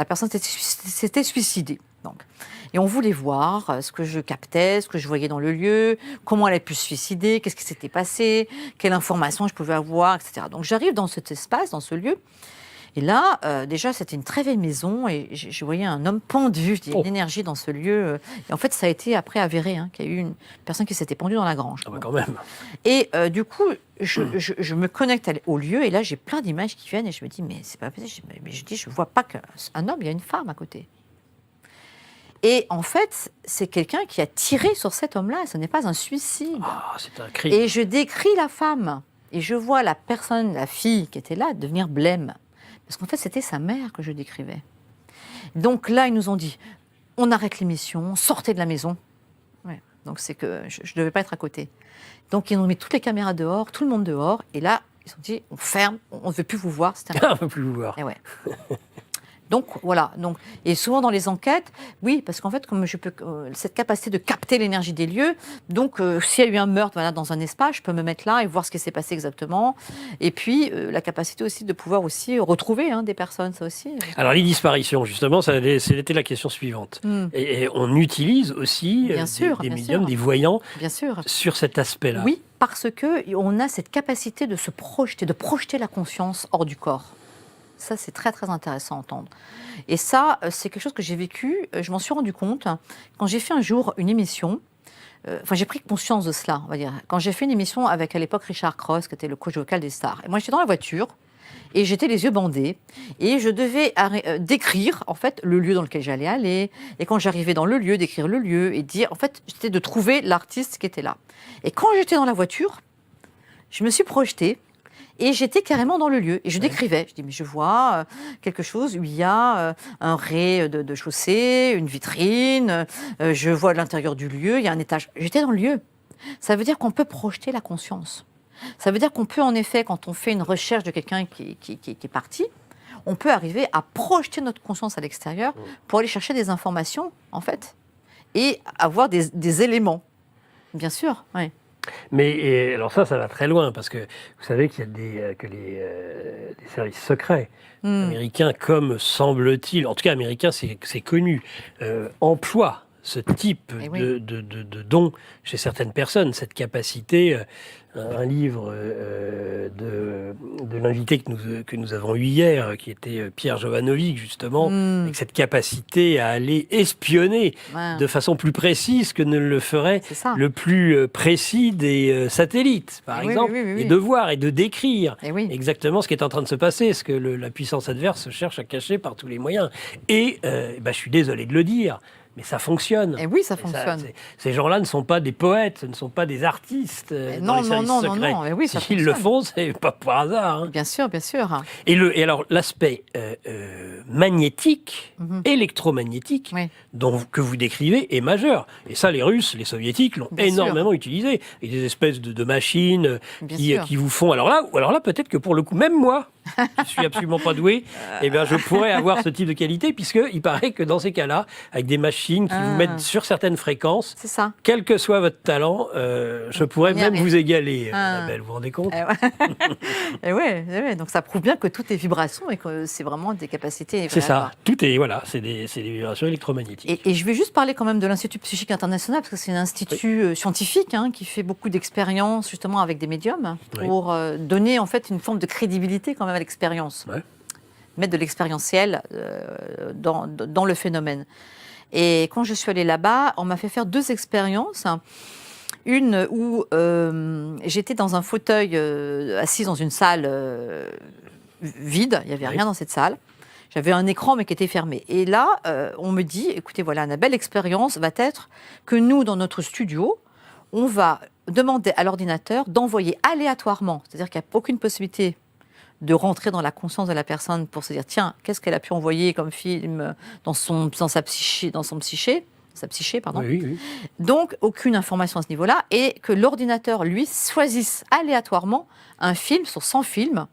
personne s'était suicidée. Donc. Et on voulait voir ce que je captais, ce que je voyais dans le lieu, comment elle a pu se suicider, qu'est-ce qui s'était passé, quelle information je pouvais avoir, etc. Donc j'arrive dans cet espace, dans ce lieu. Et là, déjà, c'était une très vieille maison et je voyais un homme pendu, une énergie dans ce lieu. Et en fait, ça a été après avéré qu'il y a eu une personne qui s'était pendue dans la grange. Ah bah quand même. Et du coup, je me connecte au lieu et là, j'ai plein d'images qui viennent et je me dis, mais c'est pas possible. Mais je dis, je vois pas qu'un homme, il y a une femme à côté. Et en fait, c'est quelqu'un qui a tiré sur cet homme-là. Ce n'est pas un suicide. Ah, c'est un crime. Et je décris la femme et je vois la personne, la fille qui était là, devenir blême. Parce qu'en fait, c'était sa mère que je décrivais. Donc là, ils nous ont dit, on arrête l'émission, sortez de la maison. Ouais. Donc c'est que je ne devais pas être à côté. Donc ils ont mis toutes les caméras dehors, tout le monde dehors. Et là, ils ont dit, on ferme, on ne veut plus vous voir. On ne veut plus vous voir. Et ouais. Donc voilà. Et souvent dans les enquêtes, oui, parce qu'en fait, comme je peux cette capacité de capter l'énergie des lieux, donc s'il y a eu un meurtre dans un espace, je peux me mettre là et voir ce qui s'est passé exactement. Et puis la capacité aussi de pouvoir aussi retrouver des personnes, ça aussi. Alors les disparitions, justement, c'était la question suivante. Et on utilise aussi des médiums, des voyants, sur cet aspect-là. Oui, parce que on a cette capacité de se projeter, de projeter la conscience hors du corps. Ça, c'est très, très intéressant à entendre. Et ça, c'est quelque chose que j'ai vécu, je m'en suis rendu compte, quand j'ai fait un jour une émission, j'ai pris conscience de cela, on va dire. Quand j'ai fait une émission avec, à l'époque, Richard Cross, qui était le coach vocal des stars. Et moi, j'étais dans la voiture, et j'étais les yeux bandés, et je devais décrire, en fait, le lieu dans lequel j'allais aller, et quand j'arrivais dans le lieu, décrire le lieu, et dire, en fait, c'était de trouver l'artiste qui était là. Et quand j'étais dans la voiture, je me suis projetée, et j'étais carrément dans le lieu. Et je décrivais. Je dis, mais je vois quelque chose où il y a un rez de chaussée, une vitrine. Je vois l'intérieur du lieu, il y a un étage. J'étais dans le lieu. Ça veut dire qu'on peut projeter la conscience. Ça veut dire qu'on peut, en effet, quand on fait une recherche de quelqu'un qui est parti, on peut arriver à projeter notre conscience à l'extérieur pour aller chercher des informations, en fait, et avoir des éléments. Bien sûr, oui. Mais alors ça va très loin, parce que vous savez qu'il y a des services secrets américains, comme semble-t-il, en tout cas américains, c'est connu, emploient ce type de don chez certaines personnes, cette capacité. Un livre de l'invité que nous avons eu hier, qui était Pierre Jovanovic, justement, avec cette capacité à aller espionner de façon plus précise que ne le ferait le plus précis des satellites, par exemple, et de voir et de décrire exactement ce qui est en train de se passer, ce que la puissance adverse cherche à cacher par tous les moyens. Et je suis désolé de le dire, mais ça fonctionne. Et oui, ça Et fonctionne. ces gens-là ne sont pas des poètes, ce ne sont pas des artistes dans Non, les non, services non, secrets. non, mais oui, ça S'ils le fonctionne. font, c'est pas par hasard. Hein. Bien sûr, bien sûr. Et alors, l'aspect magnétique, électromagnétique, Oui. que vous décrivez est majeur. Et ça, les Russes, les Soviétiques l'ont Bien énormément utilisé. Et des espèces de machines Bien qui, sûr. qui vous font... Alors là, peut-être que pour le coup, même moi, qui suis absolument pas doué, eh bien, je pourrais avoir ce type de qualité, puisqu'il paraît que dans ces cas-là, avec des machines qui vous mettent sur certaines fréquences, C'est ça. quel que soit votre talent, je pourrais On y même arrive. vous égaler, Ah. Annabelle, vous vous rendez compte? Et ouais, donc ça prouve bien que tout est vibration et que c'est vraiment des capacités. C'est ça. voilà. Tout est, voilà, c'est des vibrations électromagnétiques. Et je vais juste parler quand même de l'Institut psychique international, parce que c'est un institut scientifique qui fait beaucoup d'expériences justement avec des médiums pour donner en fait une forme de crédibilité quand même à l'expérience. Ouais. Mettre de l'expérientiel dans le phénomène. Et quand je suis allée là-bas, on m'a fait faire 2 expériences. Une où j'étais dans un fauteuil assise dans une salle vide, il n'y avait rien dans cette salle. J'avais un écran mais qui était fermé. Et là, on me dit, écoutez, voilà, Annabelle, l'expérience va être que nous, dans notre studio, on va demander à l'ordinateur d'envoyer aléatoirement, c'est-à-dire qu'il n'y a aucune possibilité de rentrer dans la conscience de la personne pour se dire, tiens, qu'est-ce qu'elle a pu envoyer comme film dans son psyché. Oui. Donc, aucune information à ce niveau-là, et que l'ordinateur, lui, choisisse aléatoirement un film sur 100 films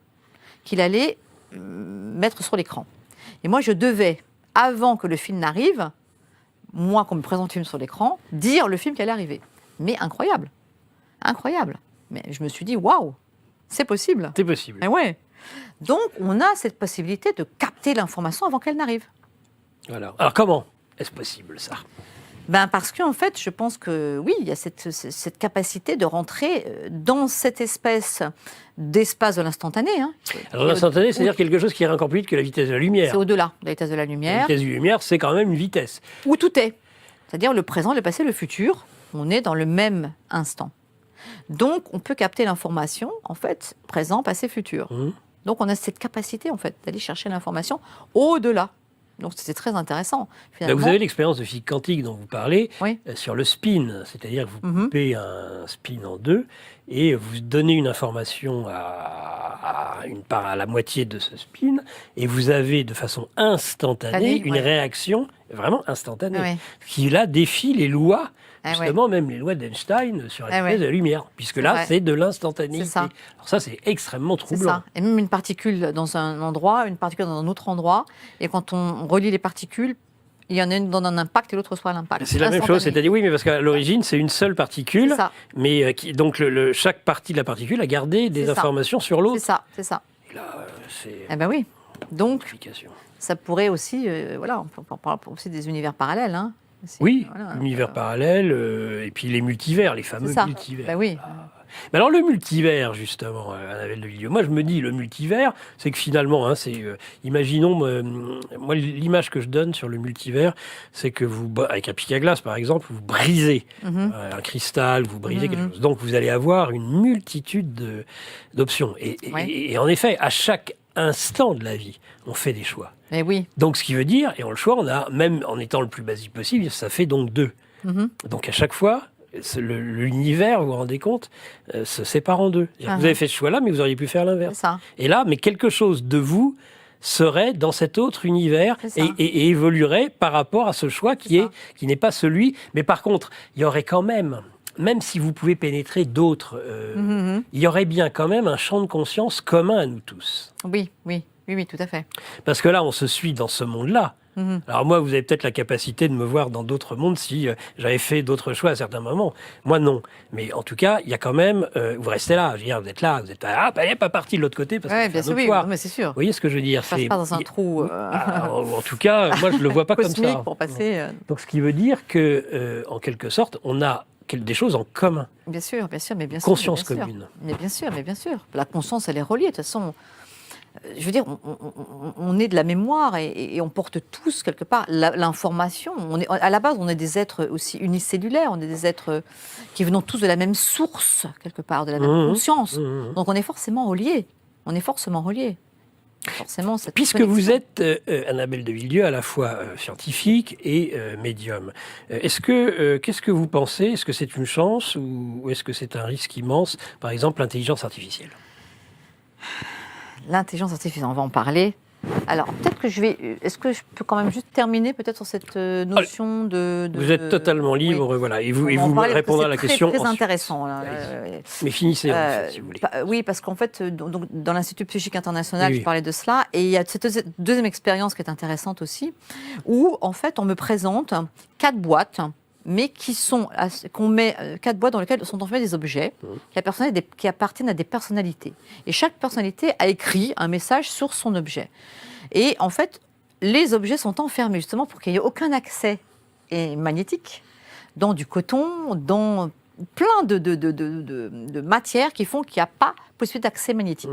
qu'il allait mettre sur l'écran. Et moi, je devais, avant que le film n'arrive, moi, qu'on me présente le film sur l'écran, dire le film qui allait arriver. Mais incroyable. Incroyable. Mais je me suis dit, waouh, c'est possible. C'est possible. Et ouais. Donc, on a cette possibilité de capter l'information avant qu'elle n'arrive. Voilà. Alors, comment est-ce possible, ça? Parce qu'en fait, je pense que oui, il y a cette capacité de rentrer dans cette espèce d'espace de l'instantané. Alors, l'instantané, c'est-à-dire quelque chose qui est encore plus vite que la vitesse de la lumière. C'est au-delà de la vitesse de la La lumière, vitesse de la lumière, c'est quand même une vitesse. où tout est. C'est-à-dire le présent, le passé, le futur. On est dans le même instant. Donc, on peut capter l'information, en fait, présent, passé, futur. Donc, on a cette capacité, en fait, d'aller chercher l'information au-delà. Donc, c'est très intéressant. Là, vous avez l'expérience de physique quantique dont vous parlez sur le spin. C'est-à-dire que vous coupez un spin en 2 et vous donnez une information à la moitié de ce spin et vous avez de façon instantanée une réaction vraiment instantanée qui, là, défie les lois. Justement, même les lois d'Einstein sur la vitesse de la lumière, puisque là, c'est de l'instantanéité. Alors ça, c'est extrêmement troublant. C'est ça. Et même une particule dans un endroit, une particule dans un autre endroit, et quand on relie les particules, il y en a une dans un impact et l'autre reçoit l'impact. C'est la même chose, c'est-à-dire oui, mais parce qu'à l'origine, c'est une seule particule, mais donc chaque partie de la particule a gardé des informations sur l'autre. C'est ça. Et là, c'est... Eh ben oui. Donc, ça pourrait aussi, on parle aussi des univers parallèles, Oui, l'univers parallèle, et puis les multivers, les fameux multivers. Ben oui. Mais alors le multivers, justement, Annabelle de Villedieu, moi je me dis, le multivers, c'est que finalement, imaginons, moi l'image que je donne sur le multivers, c'est que vous, avec un pic à glace par exemple, vous brisez un cristal, vous brisez quelque chose. Donc vous allez avoir une multitude d'options. Et en effet, à chaque instant de la vie, on fait des choix. Mais oui. Donc ce qui veut dire, et on le choix, on a, même en étant le plus basique possible, ça fait donc 2. Donc à chaque fois, l'univers, vous vous rendez compte, se sépare en 2. Vous avez fait ce choix-là, mais vous auriez pu faire l'inverse. Et là, mais quelque chose de vous serait dans cet autre univers et évoluerait par rapport à ce choix qui n'est pas celui. Mais par contre, il y aurait quand même si vous pouvez pénétrer d'autres, il y aurait bien quand même un champ de conscience commun à nous tous. Oui, tout à fait. Parce que là, on se suit dans ce monde-là. Alors moi, vous avez peut-être la capacité de me voir dans d'autres mondes si j'avais fait d'autres choix à certains moments. Moi, non. Mais en tout cas, il y a quand même... vous restez là, je veux dire, vous êtes là, vous êtes pas parti de l'autre côté parce que bien sûr, mais c'est sûr. Vous voyez ce que je veux dire? Ça passe pas dans un trou... en tout cas, moi, je le vois pas comme ça. Pour passer... Donc, ce qui veut dire que, en quelque sorte, on a des choses en commun. Bien sûr, mais bien sûr. Conscience commune. Mais bien sûr. La conscience, elle est reliée. De toute façon, je veux dire, on est de la mémoire et on porte tous, quelque part, l'information. À la base, on est des êtres aussi unicellulaires. On est des êtres qui venons tous de la même source, quelque part, de la même conscience. Donc, on est forcément reliés. forcément cette Puisque vous connexion. êtes, Annabelle de Villedieu, à la fois scientifique et médium, qu'est-ce que vous pensez? Est-ce que c'est une chance ou est-ce que c'est un risque immense? Par exemple, l'intelligence artificielle. L'intelligence artificielle, on va en parler. Alors, peut-être que est-ce que je peux quand même juste terminer peut-être sur cette notion de... Vous êtes totalement libre, Oui. voilà, et On vous, va en me parler parce que répondrez à la c'est question très ensuite. intéressant. Là. Mais finissez, en fait, si vous voulez. Oui, parce qu'en fait, donc, dans l'Institut psychique international, Oui. je parlais de cela, et il y a cette deuxième expérience qui est intéressante aussi, où en fait, on me présente 4 boîtes, mais qu'on met 4 boîtes dans lesquelles sont enfermés des objets qui appartiennent à des personnalités. Et chaque personnalité a écrit un message sur son objet. Et en fait, les objets sont enfermés justement pour qu'il n'y ait aucun accès magnétique dans du coton, dans plein de matières qui font qu'il n'y a pas possibilité d'accès magnétique.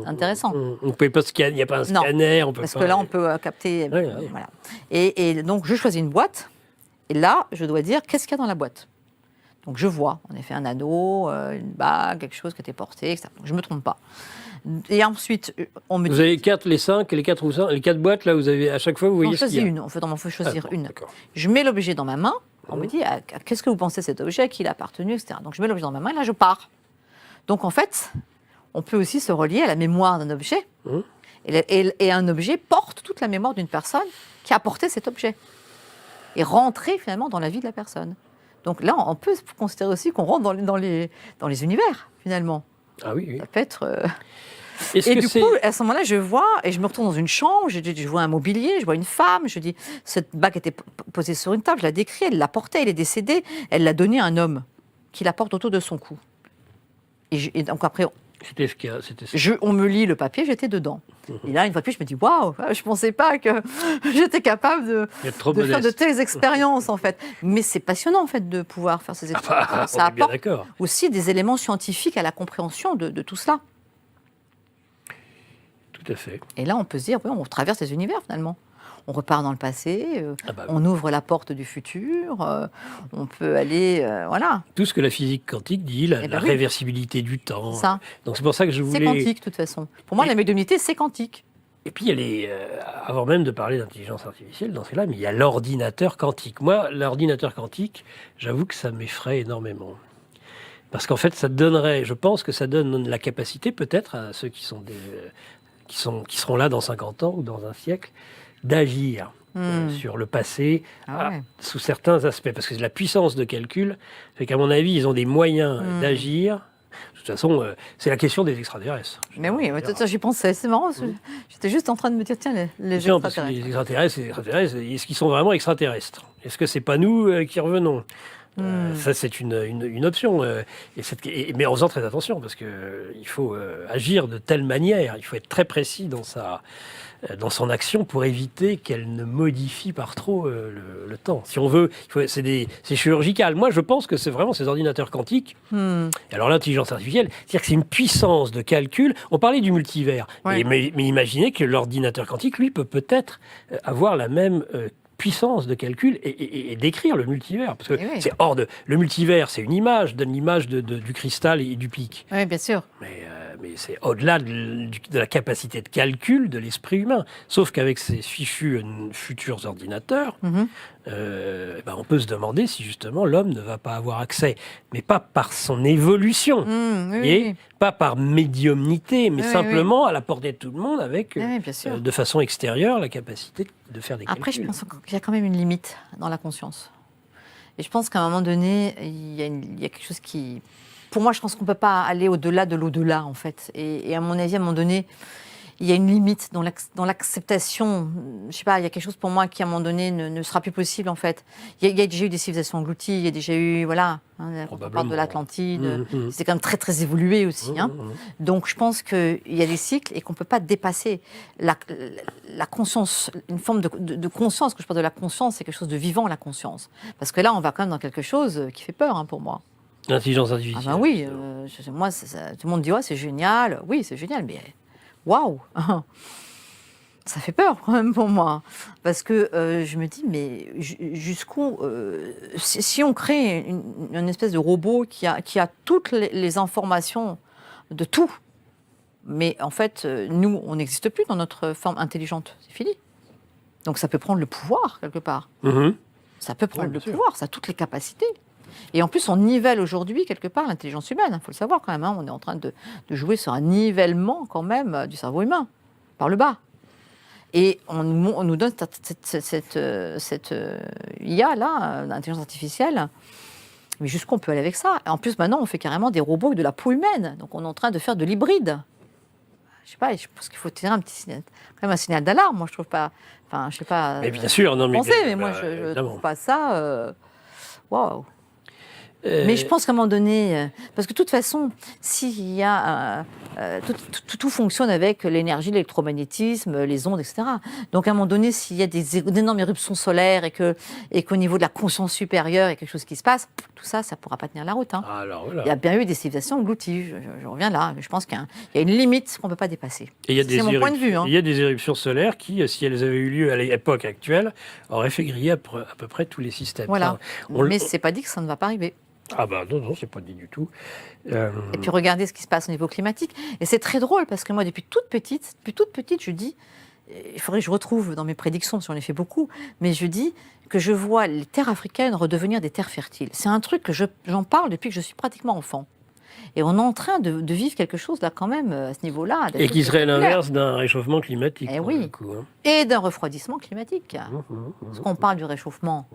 Intéressant. On ne peut pas scanner, il n'y a pas un Non, scanner. On peut Parce pas... que là, on peut capter. Oui, oui. Voilà. Et donc, je choisis une boîte. Et là, je dois dire qu'est-ce qu'il y a dans la boîte. Donc, je vois, en effet, un anneau, une bague, quelque chose qui était porté, etc. Donc, je ne me trompe pas. Et ensuite, on me dit... Vous avez les 4 boîtes, là, vous avez, à chaque fois, vous voyez On ce qu'il y choisit a. une. En fait, on m'en fait choisir une. D'accord. Je mets l'objet dans ma main. On me dit, qu'est-ce que vous pensez de cet objet, qui il a appartenu, etc. Donc, je mets l'objet dans ma main et là, je pars. Donc, en fait, on peut aussi se relier à la mémoire d'un objet. Et un objet porte toute la mémoire d'une personne qui a porté cet objet. Et rentrer, finalement, dans la vie de la personne. Donc là, on peut considérer aussi qu'on rentre dans les univers, finalement. Ah oui, oui. Ça peut être... Est-ce Et que du c'est... coup, à ce moment-là, je vois, et je me retourne dans une chambre, je vois un mobilier, je vois une femme, je dis, cette bague était posée sur une table, je la décris, elle l'a portée, elle est décédée, elle l'a donnée à un homme qui la porte autour de son cou. Et donc après, C'était ce qu'il y a. on me lit le papier, j'étais dedans. Et là, une fois de plus, je me dis, waouh, je ne pensais pas que j'étais capable de Trop faire de modeste. telles expériences, en fait. Mais c'est passionnant, en fait, de pouvoir faire ces expériences. On Ça est bien apporte d'accord. aussi des éléments scientifiques à la compréhension de tout cela. Tout à fait. Et là, on peut se dire, oui, on traverse les univers, finalement. On repart dans le passé, Ah bah, on ouvre la porte du futur, on peut aller... voilà, tout ce que la physique quantique dit, Eh ben la oui. réversibilité du temps. ça. Donc c'est pour ça que je C'est voulais... quantique, de toute façon. Pour moi, Et- la médiumnité, c'est quantique. Et puis, il y a avant même de parler d'intelligence artificielle dans cela, mais il y a l'ordinateur quantique. Moi, l'ordinateur quantique, j'avoue que ça m'effraie énormément. Parce qu'en fait, ça donnerait, je pense que ça donne la capacité, peut-être, à ceux qui seront là dans 50 ans ou dans un siècle, d'agir sur le passé Ah ouais. sous certains aspects. Parce que la puissance de calcul fait qu'à mon avis, ils ont des moyens d'agir. De toute façon, c'est la question des extraterrestres. Mais oui, j'y pensais, c'est marrant. J'étais juste en train de me dire, tiens, les Tiens, parce que extraterrestres. les extraterrestres, est-ce qu'ils sont vraiment extraterrestres? Est-ce que c'est pas nous qui revenons? Ça, c'est une option. Mais en faisant très attention, parce qu'il faut agir de telle manière, il faut être très précis dans son action pour éviter qu'elle ne modifie par trop le temps. Si on veut, c'est chirurgical. Moi, je pense que c'est vraiment ces ordinateurs quantiques. Et alors l'intelligence artificielle, c'est-à-dire que c'est une puissance de calcul. On parlait du multivers, Ouais. mais imaginez que l'ordinateur quantique, lui, peut-être avoir la même puissance de calcul et décrire le multivers. Parce que Eh oui. c'est hors de... Le multivers, c'est une image, donne l'image du cristal et du pic. Oui, bien sûr. Mais c'est au-delà de la capacité de calcul de l'esprit humain. Sauf qu'avec ces futurs ordinateurs, on peut se demander si justement l'homme ne va pas avoir accès, mais pas par son évolution, Oui. pas par médiumnité, mais Oui, simplement à la portée de tout le monde avec, Oui, bien sûr. de façon extérieure, la capacité de faire des Après, je calculs. pense qu'il y a quand même une limite dans la conscience. Et je pense qu'à un moment donné, il y a quelque chose qui... Pour moi, je pense qu'on ne peut pas aller au-delà de l'au-delà, en fait. Et à mon avis, à un moment donné, il y a une limite dans l'acceptation. Je ne sais pas, il y a quelque chose pour moi qui, à un moment donné, ne sera plus possible, en fait. Il y a déjà eu des civilisations englouties, il y a déjà eu... Voilà, on parle de l'Atlantide. C'est quand même très, très évolué aussi. Donc, je pense qu'il y a des cycles et qu'on ne peut pas dépasser la conscience, une forme de conscience. Quand je parle de la conscience, c'est quelque chose de vivant, la conscience. Parce que là, on va quand même dans quelque chose qui fait peur pour moi. L'intelligence Ah artificielle. ben oui, moi, tout le monde dit, ouais, c'est génial. Oui, c'est génial, mais waouh. Ça fait peur quand même pour moi. Parce que je me dis, mais jusqu'où... si on crée une espèce de robot qui a toutes les informations de tout, Mais en fait, nous, on n'existe plus dans notre forme intelligente. C'est fini. Donc ça peut prendre le pouvoir, quelque part. Ça peut prendre le pouvoir, ça a toutes les capacités. Et en plus, on nivelle aujourd'hui, quelque part, l'intelligence humaine. Il faut le savoir quand même. On est en train de jouer sur un nivellement, quand même, du cerveau humain, par le bas. Et on nous donne cette IA-là, l'intelligence artificielle. Mais jusqu'où on peut aller avec ça? Et en plus, maintenant, on fait carrément des robots avec de la peau humaine. Donc, on est en train de faire de l'hybride. Je sais pas, je pense qu'il faut tirer quand même un signal d'alarme. Moi, je trouve pas... Enfin, je sais pas... Mais bien sûr, non, mais... mais moi, je ne trouve pas ça... Waouh. Mais je pense qu'à un moment donné, parce que de toute façon, s'il y a tout fonctionne avec l'énergie, l'électromagnétisme, les ondes, etc. Donc à un moment donné, s'il y a d'énormes éruptions solaires et qu'au niveau de la conscience supérieure, il y a quelque chose qui se passe, tout ça, ça ne pourra pas tenir la route. Hein. Alors, voilà. Il y a bien eu des civilisations englouties. Je reviens là. Je pense qu'il y a une limite qu'on ne peut pas dépasser. C'est mon point de vue. Hein. Il y a des éruptions solaires qui, si elles avaient eu lieu à l'époque actuelle, auraient fait griller à peu près tous les systèmes. Voilà. Mais ce n'est pas dit que ça ne va pas arriver. Ah bah non, c'est pas dit du tout. Et puis regardez ce qui se passe au niveau climatique. Et c'est très drôle parce que moi, depuis toute petite, je dis, il faudrait que je retrouve dans mes prédictions, si on les fait beaucoup, mais je dis que je vois les terres africaines redevenir des terres fertiles. C'est un truc que j'en parle depuis que je suis pratiquement enfant. Et on est en train de vivre quelque chose là quand même à ce niveau-là. Et qui serait l'inverse d'un réchauffement climatique. Et oui. Et d'un refroidissement climatique. Parce qu'on parle du réchauffement,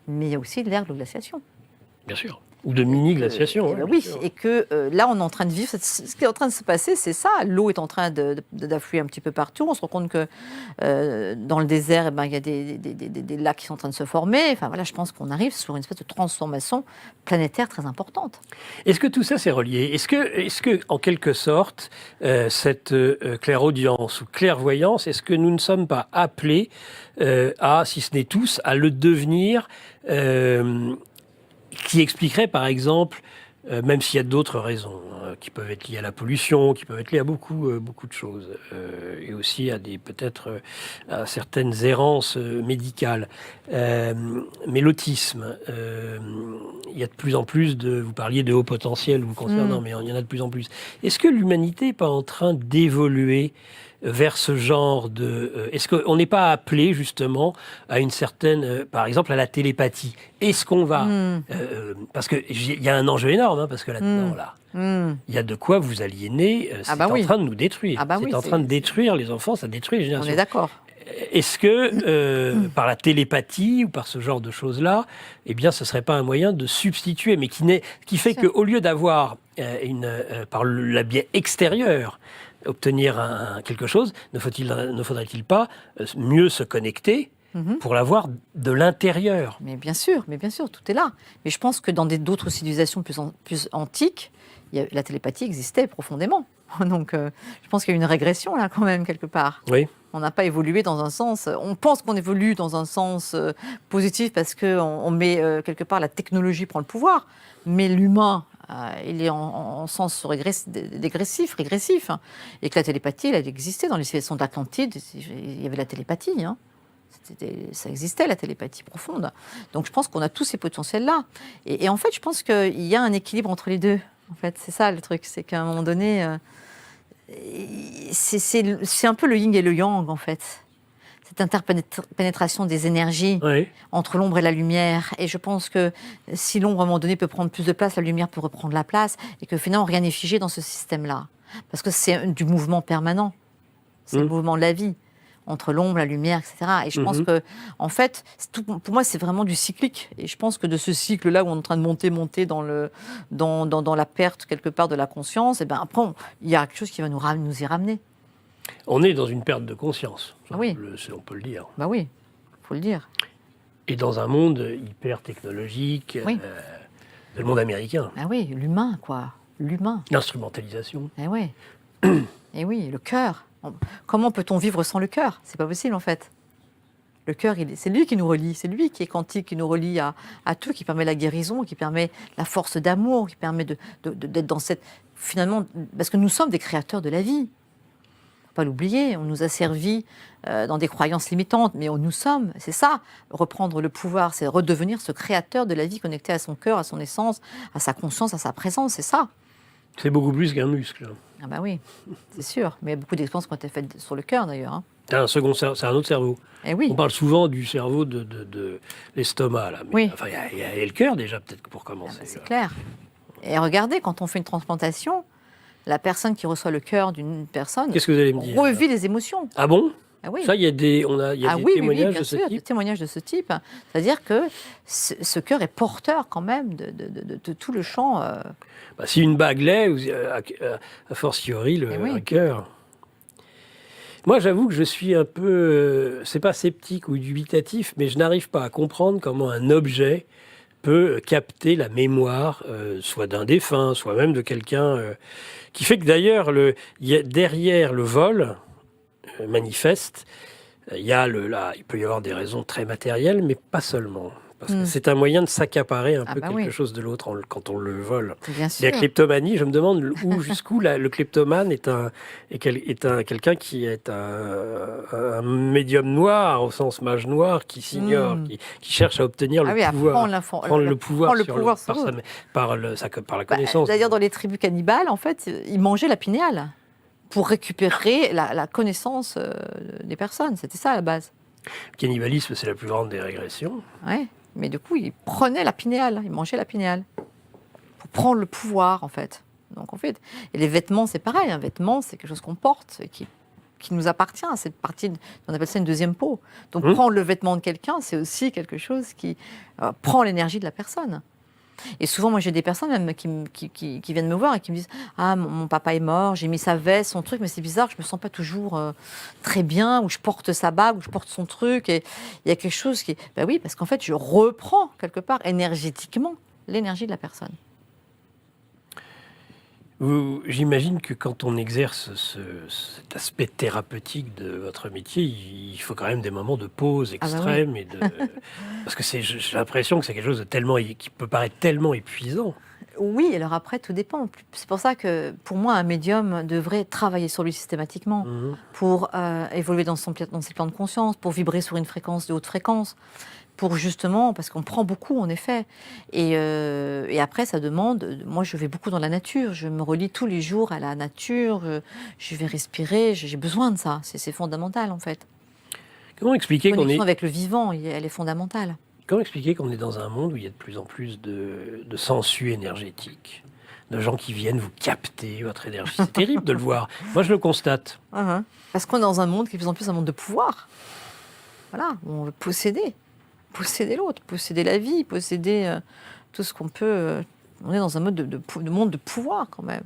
mais il y a aussi de l'ère de glaciation. Bien sûr. Ou de mini-glaciation. Oui, et que là, on est en train de vivre. Ce qui est en train de se passer, c'est ça. L'eau est en train d'affluer un petit peu partout. On se rend compte que dans le désert, il y a des lacs qui sont en train de se former. Enfin, voilà, je pense qu'on arrive sur une espèce de transformation planétaire très importante. Est-ce que tout ça, c'est relié? Est-ce que, en quelque sorte, cette clairaudience ou clairvoyance, est-ce que nous ne sommes pas appelés à, si ce n'est tous, à le devenir qui expliquerait, par exemple, même s'il y a d'autres raisons qui peuvent être liées à la pollution, qui peuvent être liées à beaucoup de choses, et aussi à peut-être à certaines errances médicales. Mais l'autisme, il y a de plus en plus vous parliez de haut potentiel vous concernant, mais il y en a de plus en plus. Est-ce que l'humanité n'est pas en train d'évoluer vers ce genre de... Est-ce qu'on n'est pas appelé justement à une certaine... par exemple à la télépathie? Est-ce qu'on va... parce qu'il y a un enjeu énorme, parce que là-dedans, il y a de quoi vous aliéner. C'est en train de nous détruire. C'est en train de détruire les enfants, ça détruit les générations. On est d'accord. Est-ce que par la télépathie ou par ce genre de choses-là, eh bien, ce ne serait pas un moyen de substituer, mais qui fait qu'au lieu d'avoir par le biais extérieur, obtenir quelque chose, ne faudrait-il pas mieux se connecter pour l'avoir de l'intérieur? Mais bien sûr, tout est là. Mais je pense que dans d'autres civilisations plus antiques, la télépathie existait profondément. Donc je pense qu'il y a une régression là quand même quelque part. Oui. On n'a pas évolué dans un sens... On pense qu'on évolue dans un sens positif parce qu'on met quelque part la technologie prend le pouvoir, mais l'humain... il est en sens régressif, hein. Et que la télépathie, elle existait dans les civilisations d'Atlantide, il y avait la télépathie, hein. Ça existait, la télépathie profonde. Donc je pense qu'on a tous ces potentiels-là. Et en fait, je pense qu'il y a un équilibre entre les deux. En fait, c'est ça le truc, c'est qu'à un moment donné, c'est un peu le yin et le yang, en fait. Cette interpénétration des énergies entre l'ombre et la lumière. Et je pense que si l'ombre, à un moment donné, peut prendre plus de place, la lumière peut reprendre la place, et que finalement, rien n'est figé dans ce système-là. Parce que c'est du mouvement permanent. C'est le mouvement de la vie, entre l'ombre, la lumière, etc. Et je pense que, en fait, pour moi, c'est vraiment du cyclique. Et je pense que de ce cycle-là, où on est en train de monter dans la perte, quelque part, de la conscience, et ben après, il y a quelque chose qui va nous y ramener. On est dans une perte de conscience, oui. On peut le dire. Bah oui, il faut le dire. Et dans un monde hyper technologique, le monde américain. Ah oui, l'humain, quoi. L'humain. L'instrumentalisation. Eh oui. Et oui, le cœur. Comment peut-on vivre sans le cœur? C'est pas possible, en fait. Le cœur, c'est lui qui nous relie, c'est lui qui est quantique, qui nous relie à tout, qui permet la guérison, qui permet la force d'amour, qui permet d'être dans cette... Finalement, parce que nous sommes des créateurs de la vie. Pas l'oublier, on nous a servi dans des croyances limitantes, mais nous sommes, c'est ça, reprendre le pouvoir, c'est redevenir ce créateur de la vie connecté à son cœur, à son essence, à sa conscience, à sa présence, c'est ça. C'est beaucoup plus qu'un muscle. Ah bah oui, c'est sûr. Mais il y a beaucoup d'expériences qui ont été faites sur le cœur, d'ailleurs. Hein. C'est un autre cerveau. Eh oui. On parle souvent du cerveau de l'estomac, là. Mais, Oui. enfin, il y a le cœur, déjà, peut-être, pour Ah commencer. bah, c'est clair. Et regardez, quand on fait une transplantation, la personne qui reçoit le cœur d'une personne Qu'est-ce que vous allez me dire revit les émotions. Ah bon? Ah oui. Ça, il y a des Oui, témoignages bien de ce sûr, des type. témoignages de ce type. C'est-à-dire que ce cœur est porteur quand même de tout le champ. Bah, si une bague l'est, a fortiori Eh oui. un cœur. Moi, j'avoue que je suis un peu, c'est pas sceptique ou dubitatif, mais je n'arrive pas à comprendre comment un objet peut capter la mémoire, soit d'un défunt, soit même de quelqu'un, qui fait que d'ailleurs, derrière le vol manifeste, il peut y avoir des raisons très matérielles, mais pas seulement. Parce que c'est un moyen de s'accaparer un peu quelque chose de l'autre quand on le vole. Bien sûr. La kleptomanie, je me demande jusqu'où le kleptomane est quelqu'un qui est un médium noir, au sens mage noir, qui s'ignore, qui cherche à obtenir le pouvoir. Prendre le pouvoir par la connaissance. D'ailleurs, dans les tribus cannibales, en fait, ils mangeaient la pinéale pour récupérer la connaissance des personnes. C'était ça à la base. Le cannibalisme, c'est la plus grande des régressions. Ouais. Mais du coup, ils prenaient la pinéale, ils mangeaient la pinéale pour prendre le pouvoir, en fait. Donc, en fait, et les vêtements, c'est pareil. Un vêtement, c'est quelque chose qu'on porte et qui nous appartient. C'est partie, on appelle ça une deuxième peau. Donc, prendre le vêtement de quelqu'un, c'est aussi quelque chose qui prend l'énergie de la personne. Et souvent, moi, j'ai des personnes même qui viennent me voir et qui me disent « Ah, mon papa est mort, j'ai mis sa veste, son truc, mais c'est bizarre, je me sens pas toujours très bien, ou je porte sa bague, ou je porte son truc. » Et il y a quelque chose qui... Ben oui, parce qu'en fait, je reprends quelque part énergétiquement l'énergie de la personne. J'imagine que quand on exerce cet aspect thérapeutique de votre métier, il faut quand même des moments de pause extrême. Parce que j'ai l'impression que c'est quelque chose qui peut paraître tellement épuisant. Oui, alors après, tout dépend. C'est pour ça que, pour moi, un médium devrait travailler sur lui systématiquement pour évoluer dans ses plans de conscience, pour vibrer sur une fréquence de haute fréquence, pour justement, parce qu'on prend beaucoup, en effet. Et après, ça demande... Moi, je vais beaucoup dans la nature. Je me relie tous les jours à la nature. Je vais respirer. J'ai besoin de ça. C'est fondamental, en fait. Comment expliquer La connexion avec le vivant, elle est fondamentale. Comment expliquer qu'on est dans un monde où il y a de plus en plus de sangsues énergétiques, de gens qui viennent vous capter votre énergie? C'est terrible de le voir. Moi, je le constate. Parce qu'on est dans un monde qui est de plus en plus un monde de pouvoir. Voilà, où on veut posséder l'autre, posséder la vie, posséder tout ce qu'on peut. On est dans un mode de monde de pouvoir, quand même.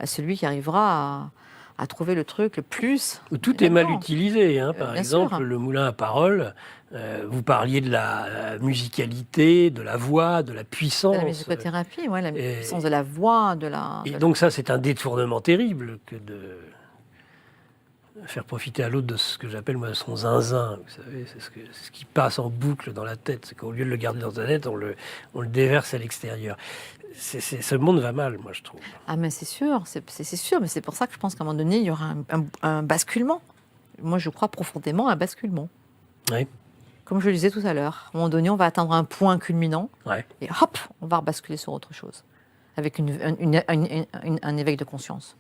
Celui qui arrivera à trouver le truc le plus... Tout est mal utilisé. Par exemple, sûr. le moulin à paroles, vous parliez de la musicalité, de la voix, de la puissance. De la musicothérapie, la puissance de la voix, donc ça, c'est un détournement terrible que de faire profiter à l'autre de ce que j'appelle moi son zinzin. Vous savez, c'est ce qui passe en boucle dans la tête. C'est qu'au lieu de le garder dans sa tête, on le déverse à l'extérieur. Ce monde va mal, moi, je trouve. Ah, mais c'est sûr, c'est sûr. Mais c'est pour ça que je pense qu'à un moment donné, il y aura un basculement. Moi, je crois profondément à un basculement. Oui. Comme je le disais tout à l'heure, à un moment donné, on va atteindre un point culminant. Ouais. Et hop, on va rebasculer sur autre chose. Avec un éveil de conscience.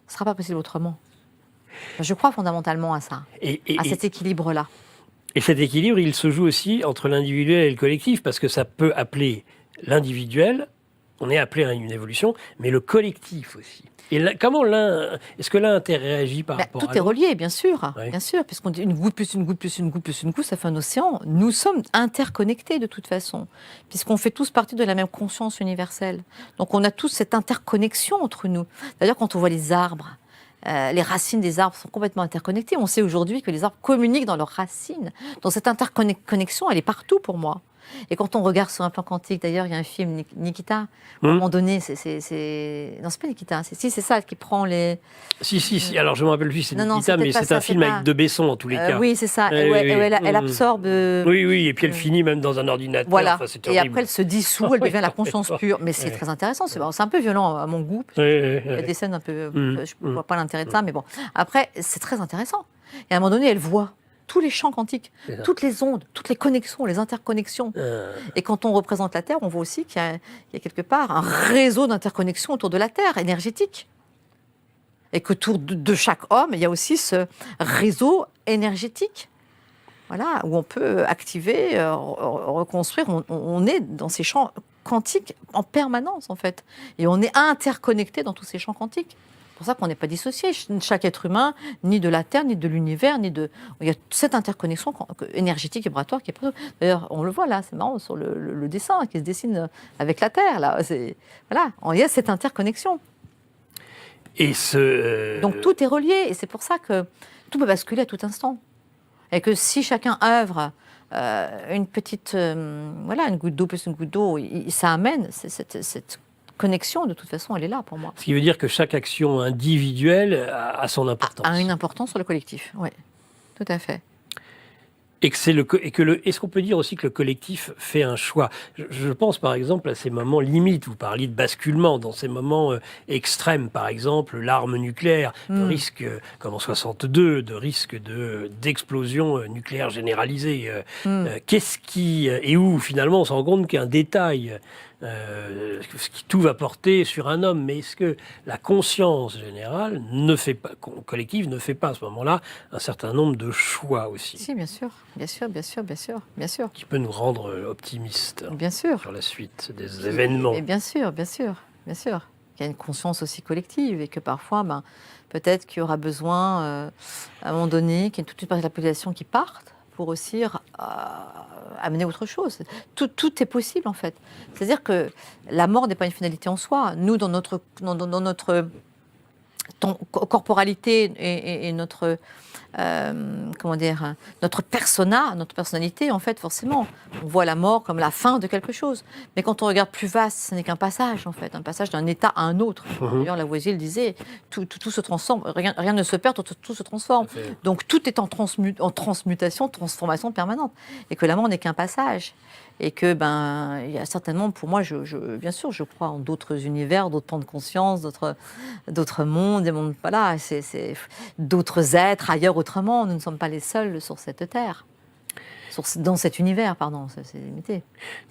Ce ne sera pas possible autrement. Je crois fondamentalement à ça, à cet équilibre-là. Et cet équilibre, il se joue aussi entre l'individuel et le collectif, parce que ça peut appeler l'individuel, on est appelé à une évolution, mais le collectif aussi. Et est-ce que l'un interagit par rapport à l'autre? Tout est relié, bien sûr, Oui. bien sûr, puisqu'on dit une goutte plus une goutte plus une goutte plus une goutte, ça fait un océan. Nous sommes interconnectés de toute façon, puisqu'on fait tous partie de la même conscience universelle. Donc on a tous cette interconnexion entre nous. D'ailleurs, quand on voit les arbres, les racines des arbres sont complètement interconnectées. On sait aujourd'hui que les arbres communiquent dans leurs racines. Donc cette interconnexion, elle est partout pour moi. Et quand on regarde sur un plan quantique, d'ailleurs, il y a un film, Nikita, à un moment donné, non, c'est pas Nikita, c'est ça qui prend les... Si, alors je me rappelle plus, c'est Non, Nikita, mais c'est un film avec de Besson, en tous les cas. Oui, c'est ça, elle absorbe... Oui, et puis elle finit même dans un ordinateur. Voilà, Enfin, c'est et après elle se dissout, elle devient la conscience pure. Mais c'est très intéressant, c'est un peu violent à mon goût, parce qu'il y a des scènes un peu... Je ne vois pas l'intérêt de ça, mais bon. Après, c'est très intéressant. Et à un moment donné, elle voit. tous les champs quantiques, toutes les ondes, toutes les connexions, les interconnexions. Et quand on représente la Terre, on voit aussi qu'il y a quelque part un réseau d'interconnexions autour de la Terre, énergétique. Et qu'autour de chaque homme, il y a aussi ce réseau énergétique. Voilà, où on peut activer, reconstruire. On est dans ces champs quantiques en permanence, en fait. Et on est interconnecté dans tous ces champs quantiques. C'est pour ça qu'on n'est pas dissocié, chaque être humain, ni de la Terre, ni de l'univers, ni de... Il y a cette interconnexion énergétique, vibratoire qui est... D'ailleurs, on le voit là, c'est marrant, sur le dessin qui se dessine avec la Terre, là. Voilà, il y a cette interconnexion. Et Donc tout est relié, et c'est pour ça que tout peut basculer à tout instant. Et que si chacun œuvre une petite... voilà, une goutte d'eau plus une goutte d'eau, ça amène cette connexion, de toute façon, elle est là pour moi. Ce qui veut dire que chaque action individuelle a son importance. A une importance sur le collectif, oui, tout à fait. Et est-ce qu'on peut dire aussi que le collectif fait un choix? Je pense par exemple à ces moments limites. Vous parliez de basculement, dans ces moments extrêmes, par exemple l'arme nucléaire, de risque, comme en 62, de risque d'explosion nucléaire généralisée. Qu'est-ce qui et où finalement on se rend compte qu'un détail, tout va porter sur un homme, mais est-ce que la conscience générale collective ne fait pas à ce moment-là un certain nombre de choix aussi? Si, bien sûr. Bien sûr. Qui peut nous rendre optimistes bien sûr. Sur la suite des événements. Et bien sûr. Il y a une conscience aussi collective et que parfois, peut-être qu'il y aura besoin, à un moment donné, qu'il y ait toute une partie de la population qui parte pour aussi amener autre chose. Tout est possible, en fait. C'est-à-dire que la mort n'est pas une finalité en soi. Nous, dans notre corporalité et notre... notre personnalité, en fait, forcément, on voit la mort comme la fin de quelque chose. Mais quand on regarde plus vaste, ce n'est qu'un passage, en fait, un passage d'un état à un autre. D'ailleurs, Lavoisier le disait, tout se transforme, rien ne se perd, tout se transforme. Donc tout est en transmutation, transformation permanente. Et que la mort n'est qu'un passage. Et que, il y a certainement, pour moi, bien sûr, je crois en d'autres univers, d'autres plans de conscience, d'autres mondes, des mondes, voilà, c'est d'autres êtres ailleurs autrement. Nous ne sommes pas les seuls sur cette terre. Dans cet univers, pardon, c'est limité.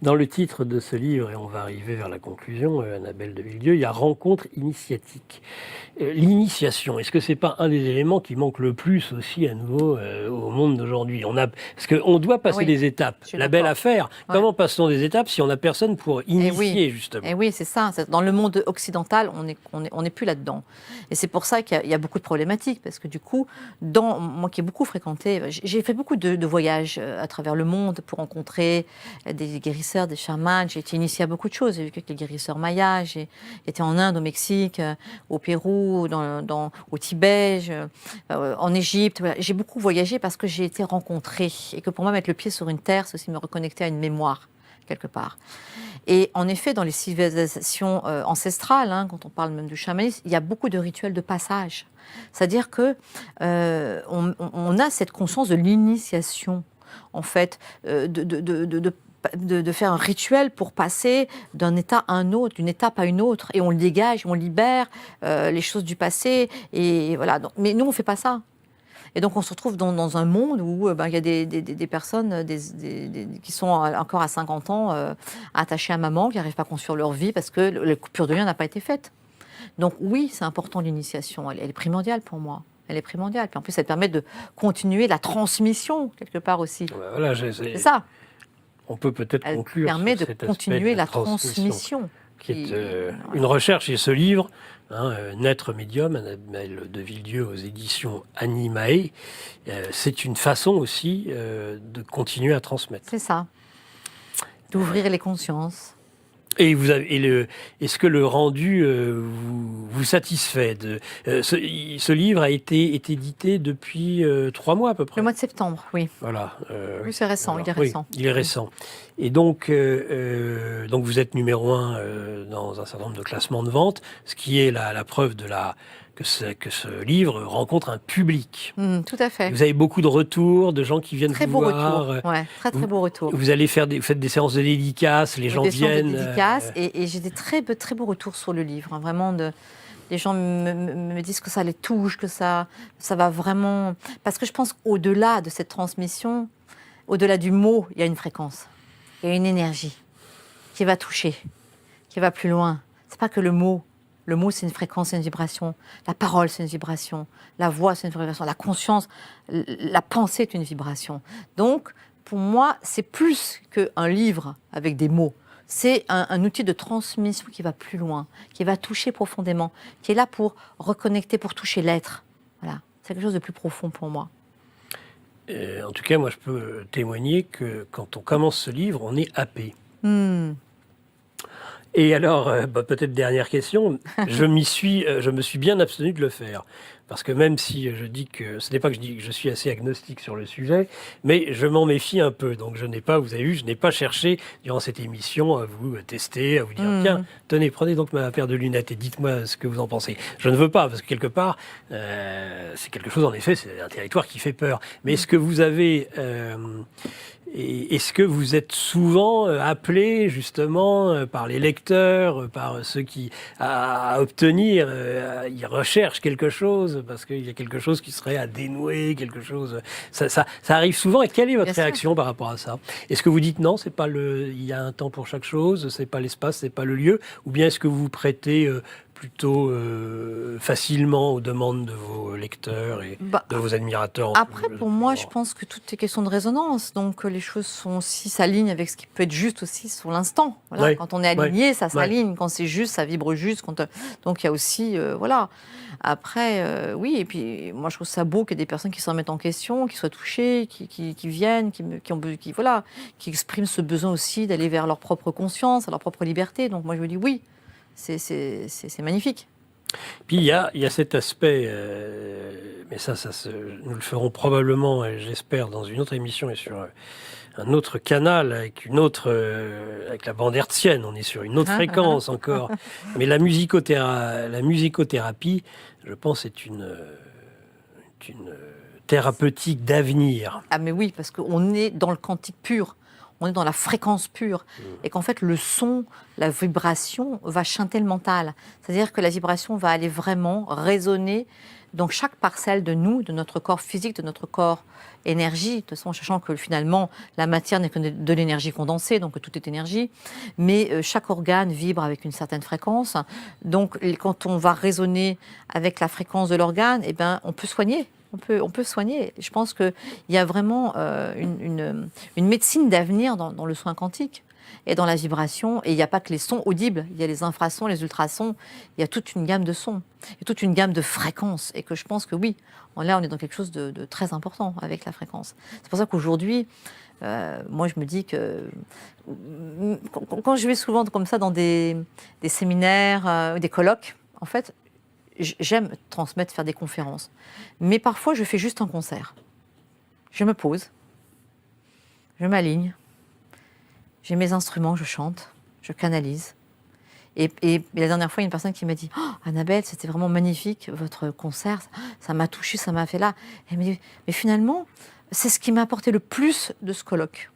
Dans le titre de ce livre, et on va arriver vers la conclusion, Annabelle de Villedieu, il y a rencontre initiatique. L'initiation, est-ce que c'est pas un des éléments qui manque le plus aussi à nouveau au monde d'aujourd'hui? Parce qu'on doit passer des étapes. La belle affaire. Ouais. Comment passe-t-on des étapes si on n'a personne pour initier, justement? Et oui, c'est ça. Dans le monde occidental, on n'est plus là-dedans. Et c'est pour ça qu'il y a beaucoup de problématiques. Parce que du coup, moi qui ai beaucoup fréquenté, j'ai fait beaucoup de voyages à travers le monde pour rencontrer des guérisseurs, des chamans. J'ai été initiée à beaucoup de choses. J'ai vécu avec les guérisseurs mayas. J'ai été en Inde, au Mexique, au Pérou, au Tibet, en Égypte. Voilà. J'ai beaucoup voyagé parce que j'ai été rencontrée. Et que pour moi, mettre le pied sur une terre, c'est aussi me reconnecter à une mémoire, quelque part. Et en effet, dans les civilisations ancestrales, quand on parle même du chamanisme, il y a beaucoup de rituels de passage. C'est-à-dire que on a cette conscience de l'initiation, en fait, de faire un rituel pour passer d'un état à un autre, d'une étape à une autre, et on le dégage, on libère les choses du passé, et voilà. Mais nous, on ne fait pas ça. Et donc, on se retrouve dans un monde où il y a des personnes qui sont encore à 50 ans attachées à maman, qui n'arrivent pas à construire leur vie parce que la coupure de lien n'a pas été faite. Donc oui, c'est important l'initiation, elle est primordiale pour moi. Elle est primordiale. Puis en plus, elle permet de continuer la transmission, quelque part aussi. Voilà, c'est ça. On peut peut-être conclure. Elle permet de continuer la transmission. Qui est une recherche, et ce livre, Naître médium, Annabelle de Villedieu aux éditions Animae, c'est une façon aussi de continuer à transmettre. C'est ça. D'ouvrir les consciences. Et est-ce que le rendu vous satisfait ce livre a été édité depuis 3 mois à peu près. Le mois de septembre, oui. Voilà. Oui, c'est récent, il est récent. Oui, il est récent. Et donc vous êtes numéro 1 dans un certain nombre de classements de vente, ce qui est la preuve que ce livre rencontre un public. Tout à fait. Vous avez beaucoup de retours, de gens qui viennent vous voir. Très beau retour. Vous allez faites des séances de dédicaces, les gens viennent. Des dédicaces, et j'ai des très beaux retours sur le livre, vraiment les gens me disent que ça les touche, que ça va vraiment... Parce que je pense qu'au-delà de cette transmission, au-delà du mot, il y a une fréquence, il y a une énergie qui va toucher, qui va plus loin. C'est pas que le mot. Le mot, c'est une fréquence, c'est une vibration. La parole, c'est une vibration. La voix, c'est une vibration. La conscience, la pensée est une vibration. Donc, pour moi, c'est plus qu'un livre avec des mots. C'est un outil de transmission qui va plus loin, qui va toucher profondément, qui est là pour reconnecter, pour toucher l'être. Voilà. C'est quelque chose de plus profond pour moi. En tout cas, moi, je peux témoigner que quand on commence ce livre, on est happé. Et alors, peut-être dernière question, je me suis bien abstenu de le faire. Parce que même si je dis que, ce n'est pas que je dis que je suis assez agnostique sur le sujet, mais je m'en méfie un peu. Donc je n'ai pas, vous avez vu, je n'ai pas cherché durant cette émission à vous tester, à vous dire, tiens, tenez, prenez donc ma paire de lunettes et dites-moi ce que vous en pensez. Je ne veux pas, parce que quelque part, c'est quelque chose, en effet, c'est un territoire qui fait peur. Mais est-ce que vous avez... est-ce que vous êtes souvent appelé justement par les lecteurs, par ceux qui à obtenir, ils recherchent quelque chose parce qu'il y a quelque chose qui serait à dénouer, quelque chose. Ça arrive souvent. Et quelle est votre réaction par rapport à ça? Est-ce que vous dites non, c'est pas il y a un temps pour chaque chose, c'est pas l'espace, c'est pas le lieu, ou bien est-ce que vous vous prêtez plutôt facilement aux demandes de vos lecteurs et de vos admirateurs? Après, pour moi, je pense que tout est question de résonance. Donc, les choses s'alignent avec ce qui peut être juste aussi sur l'instant. Voilà. Ouais. Quand on est aligné, ça s'aligne. Ouais. Quand c'est juste, ça vibre juste. Donc, il y a aussi... voilà. Après, oui. Et puis, moi, je trouve ça beau qu'il y ait des personnes qui se remettent en question, qui soient touchées, qui viennent, qui expriment ce besoin aussi d'aller vers leur propre conscience, leur propre liberté. Donc, moi, je me dis oui. C'est magnifique. Puis il y a cet aspect, mais nous le ferons probablement, j'espère, dans une autre émission et sur un autre canal avec avec la bande hertzienne. On est sur une autre fréquence encore. Mais la musicothérapie, je pense, est une thérapeutique d'avenir. Ah mais oui, parce qu'on est dans le quantique pur. On est dans la fréquence pure. Et qu'en fait, le son, la vibration va chanter le mental. C'est-à-dire que la vibration va aller vraiment résonner dans chaque parcelle de nous, de notre corps physique, de notre corps énergie. De toute façon, sachant que finalement, la matière n'est que de l'énergie condensée, donc tout est énergie. Mais chaque organe vibre avec une certaine fréquence. Donc, quand on va résonner avec la fréquence de l'organe, eh ben, on peut soigner. On peut soigner. Je pense qu'il y a vraiment une médecine d'avenir dans le soin quantique et dans la vibration. Et il n'y a pas que les sons audibles, il y a les infrasons, les ultrasons, il y a toute une gamme de sons, et toute une gamme de fréquences. Et que je pense que oui, là on est dans quelque chose de très important avec la fréquence. C'est pour ça qu'aujourd'hui, moi je me dis que quand je vais souvent comme ça dans des séminaires, des colloques, en fait, j'aime transmettre, faire des conférences. Mais parfois, je fais juste un concert. Je me pose, je m'aligne, j'ai mes instruments, je chante, je canalise. Et la dernière fois, il y a une personne qui m'a dit « Oh, Annabelle, c'était vraiment magnifique, votre concert, ça m'a touchée, ça m'a fait là. » Elle m'a dit « Mais finalement, c'est ce qui m'a apporté le plus de ce colloque. »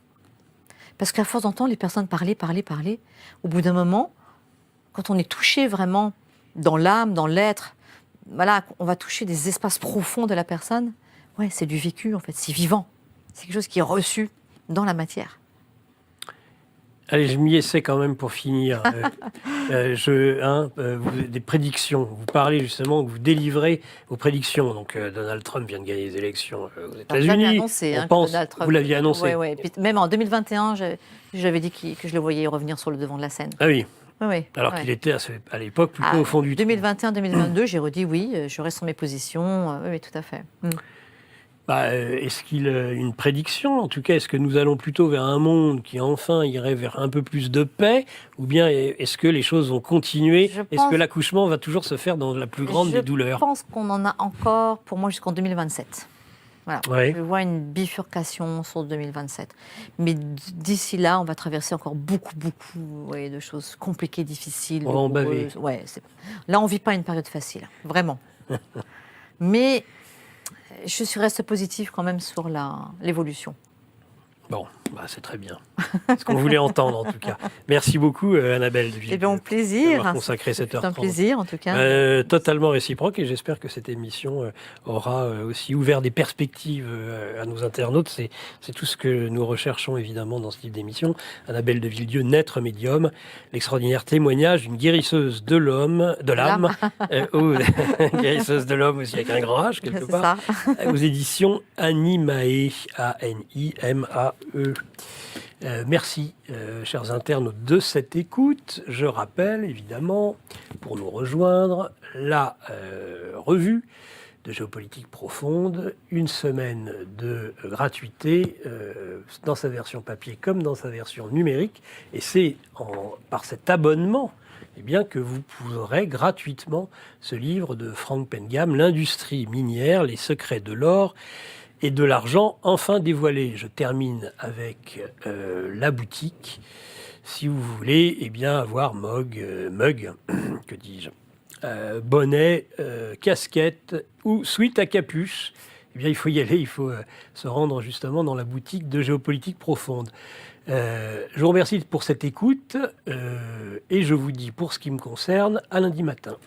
Parce qu'à force d'entendre les personnes parler, au bout d'un moment, quand on est touché vraiment dans l'âme, dans l'être, voilà, on va toucher des espaces profonds de la personne. Ouais, c'est du vécu, en fait, c'est vivant. C'est quelque chose qui est reçu dans la matière. Allez, je m'y essaie quand même pour finir. Des prédictions. Vous parlez justement, vous délivrez vos prédictions. Donc, Donald Trump vient de gagner les élections aux États-Unis. Vous l'aviez annoncé. Oui. Même en 2021, j'avais dit que je le voyais revenir sur le devant de la scène. Ah oui. Oui, alors qu'il était à l'époque plutôt au fond du trou. 2021-2022, j'ai redit oui, je reste sur mes positions. Oui, tout à fait. Est-ce qu'il a une prédiction? En tout cas, est-ce que nous allons plutôt vers un monde qui enfin irait vers un peu plus de paix? Ou bien est-ce que les choses vont continuer? Est-ce que l'accouchement va toujours se faire dans la plus grande des douleurs? Je pense qu'on en a encore, pour moi, jusqu'en 2027. Voilà. Ouais. Je vois une bifurcation sur 2027. Mais d'ici là, on va traverser encore beaucoup de choses compliquées, difficiles. On va en baver. Là, on ne vit pas une période facile, vraiment. Mais je reste positive quand même sur l'évolution. Bon, c'est très bien. ce qu'on voulait entendre en tout cas. Merci beaucoup Annabelle de Villedieu. Eh bien, au plaisir. D'avoir consacré cette C'est heure un 30. plaisir, en tout cas. Totalement réciproque, et j'espère que cette émission aura aussi ouvert des perspectives à nos internautes. C'est tout ce que nous recherchons évidemment dans ce type d'émission. Annabelle de Villedieu, naître médium, l'extraordinaire témoignage d'une guérisseuse de l'âme, ou guérisseuse de l'homme aussi avec un grand H quelque C'est part, ça. aux éditions Animae, A-N-I-M-A-E. Merci, chers internautes, de cette écoute. Je rappelle, évidemment, pour nous rejoindre, la revue de géopolitique profonde, une semaine de gratuité dans sa version papier comme dans sa version numérique. Et c'est par cet abonnement que vous pourrez gratuitement ce livre de Frank Pengam, L'industrie minière, les secrets de l'or et de l'argent enfin dévoilé. Je termine avec la boutique. Si vous voulez avoir mug, que dis-je, bonnet, casquette ou sweat à capuche, il faut y aller, il faut se rendre justement dans la boutique de Géopolitique Profonde. Je vous remercie pour cette écoute et je vous dis, pour ce qui me concerne, à lundi matin.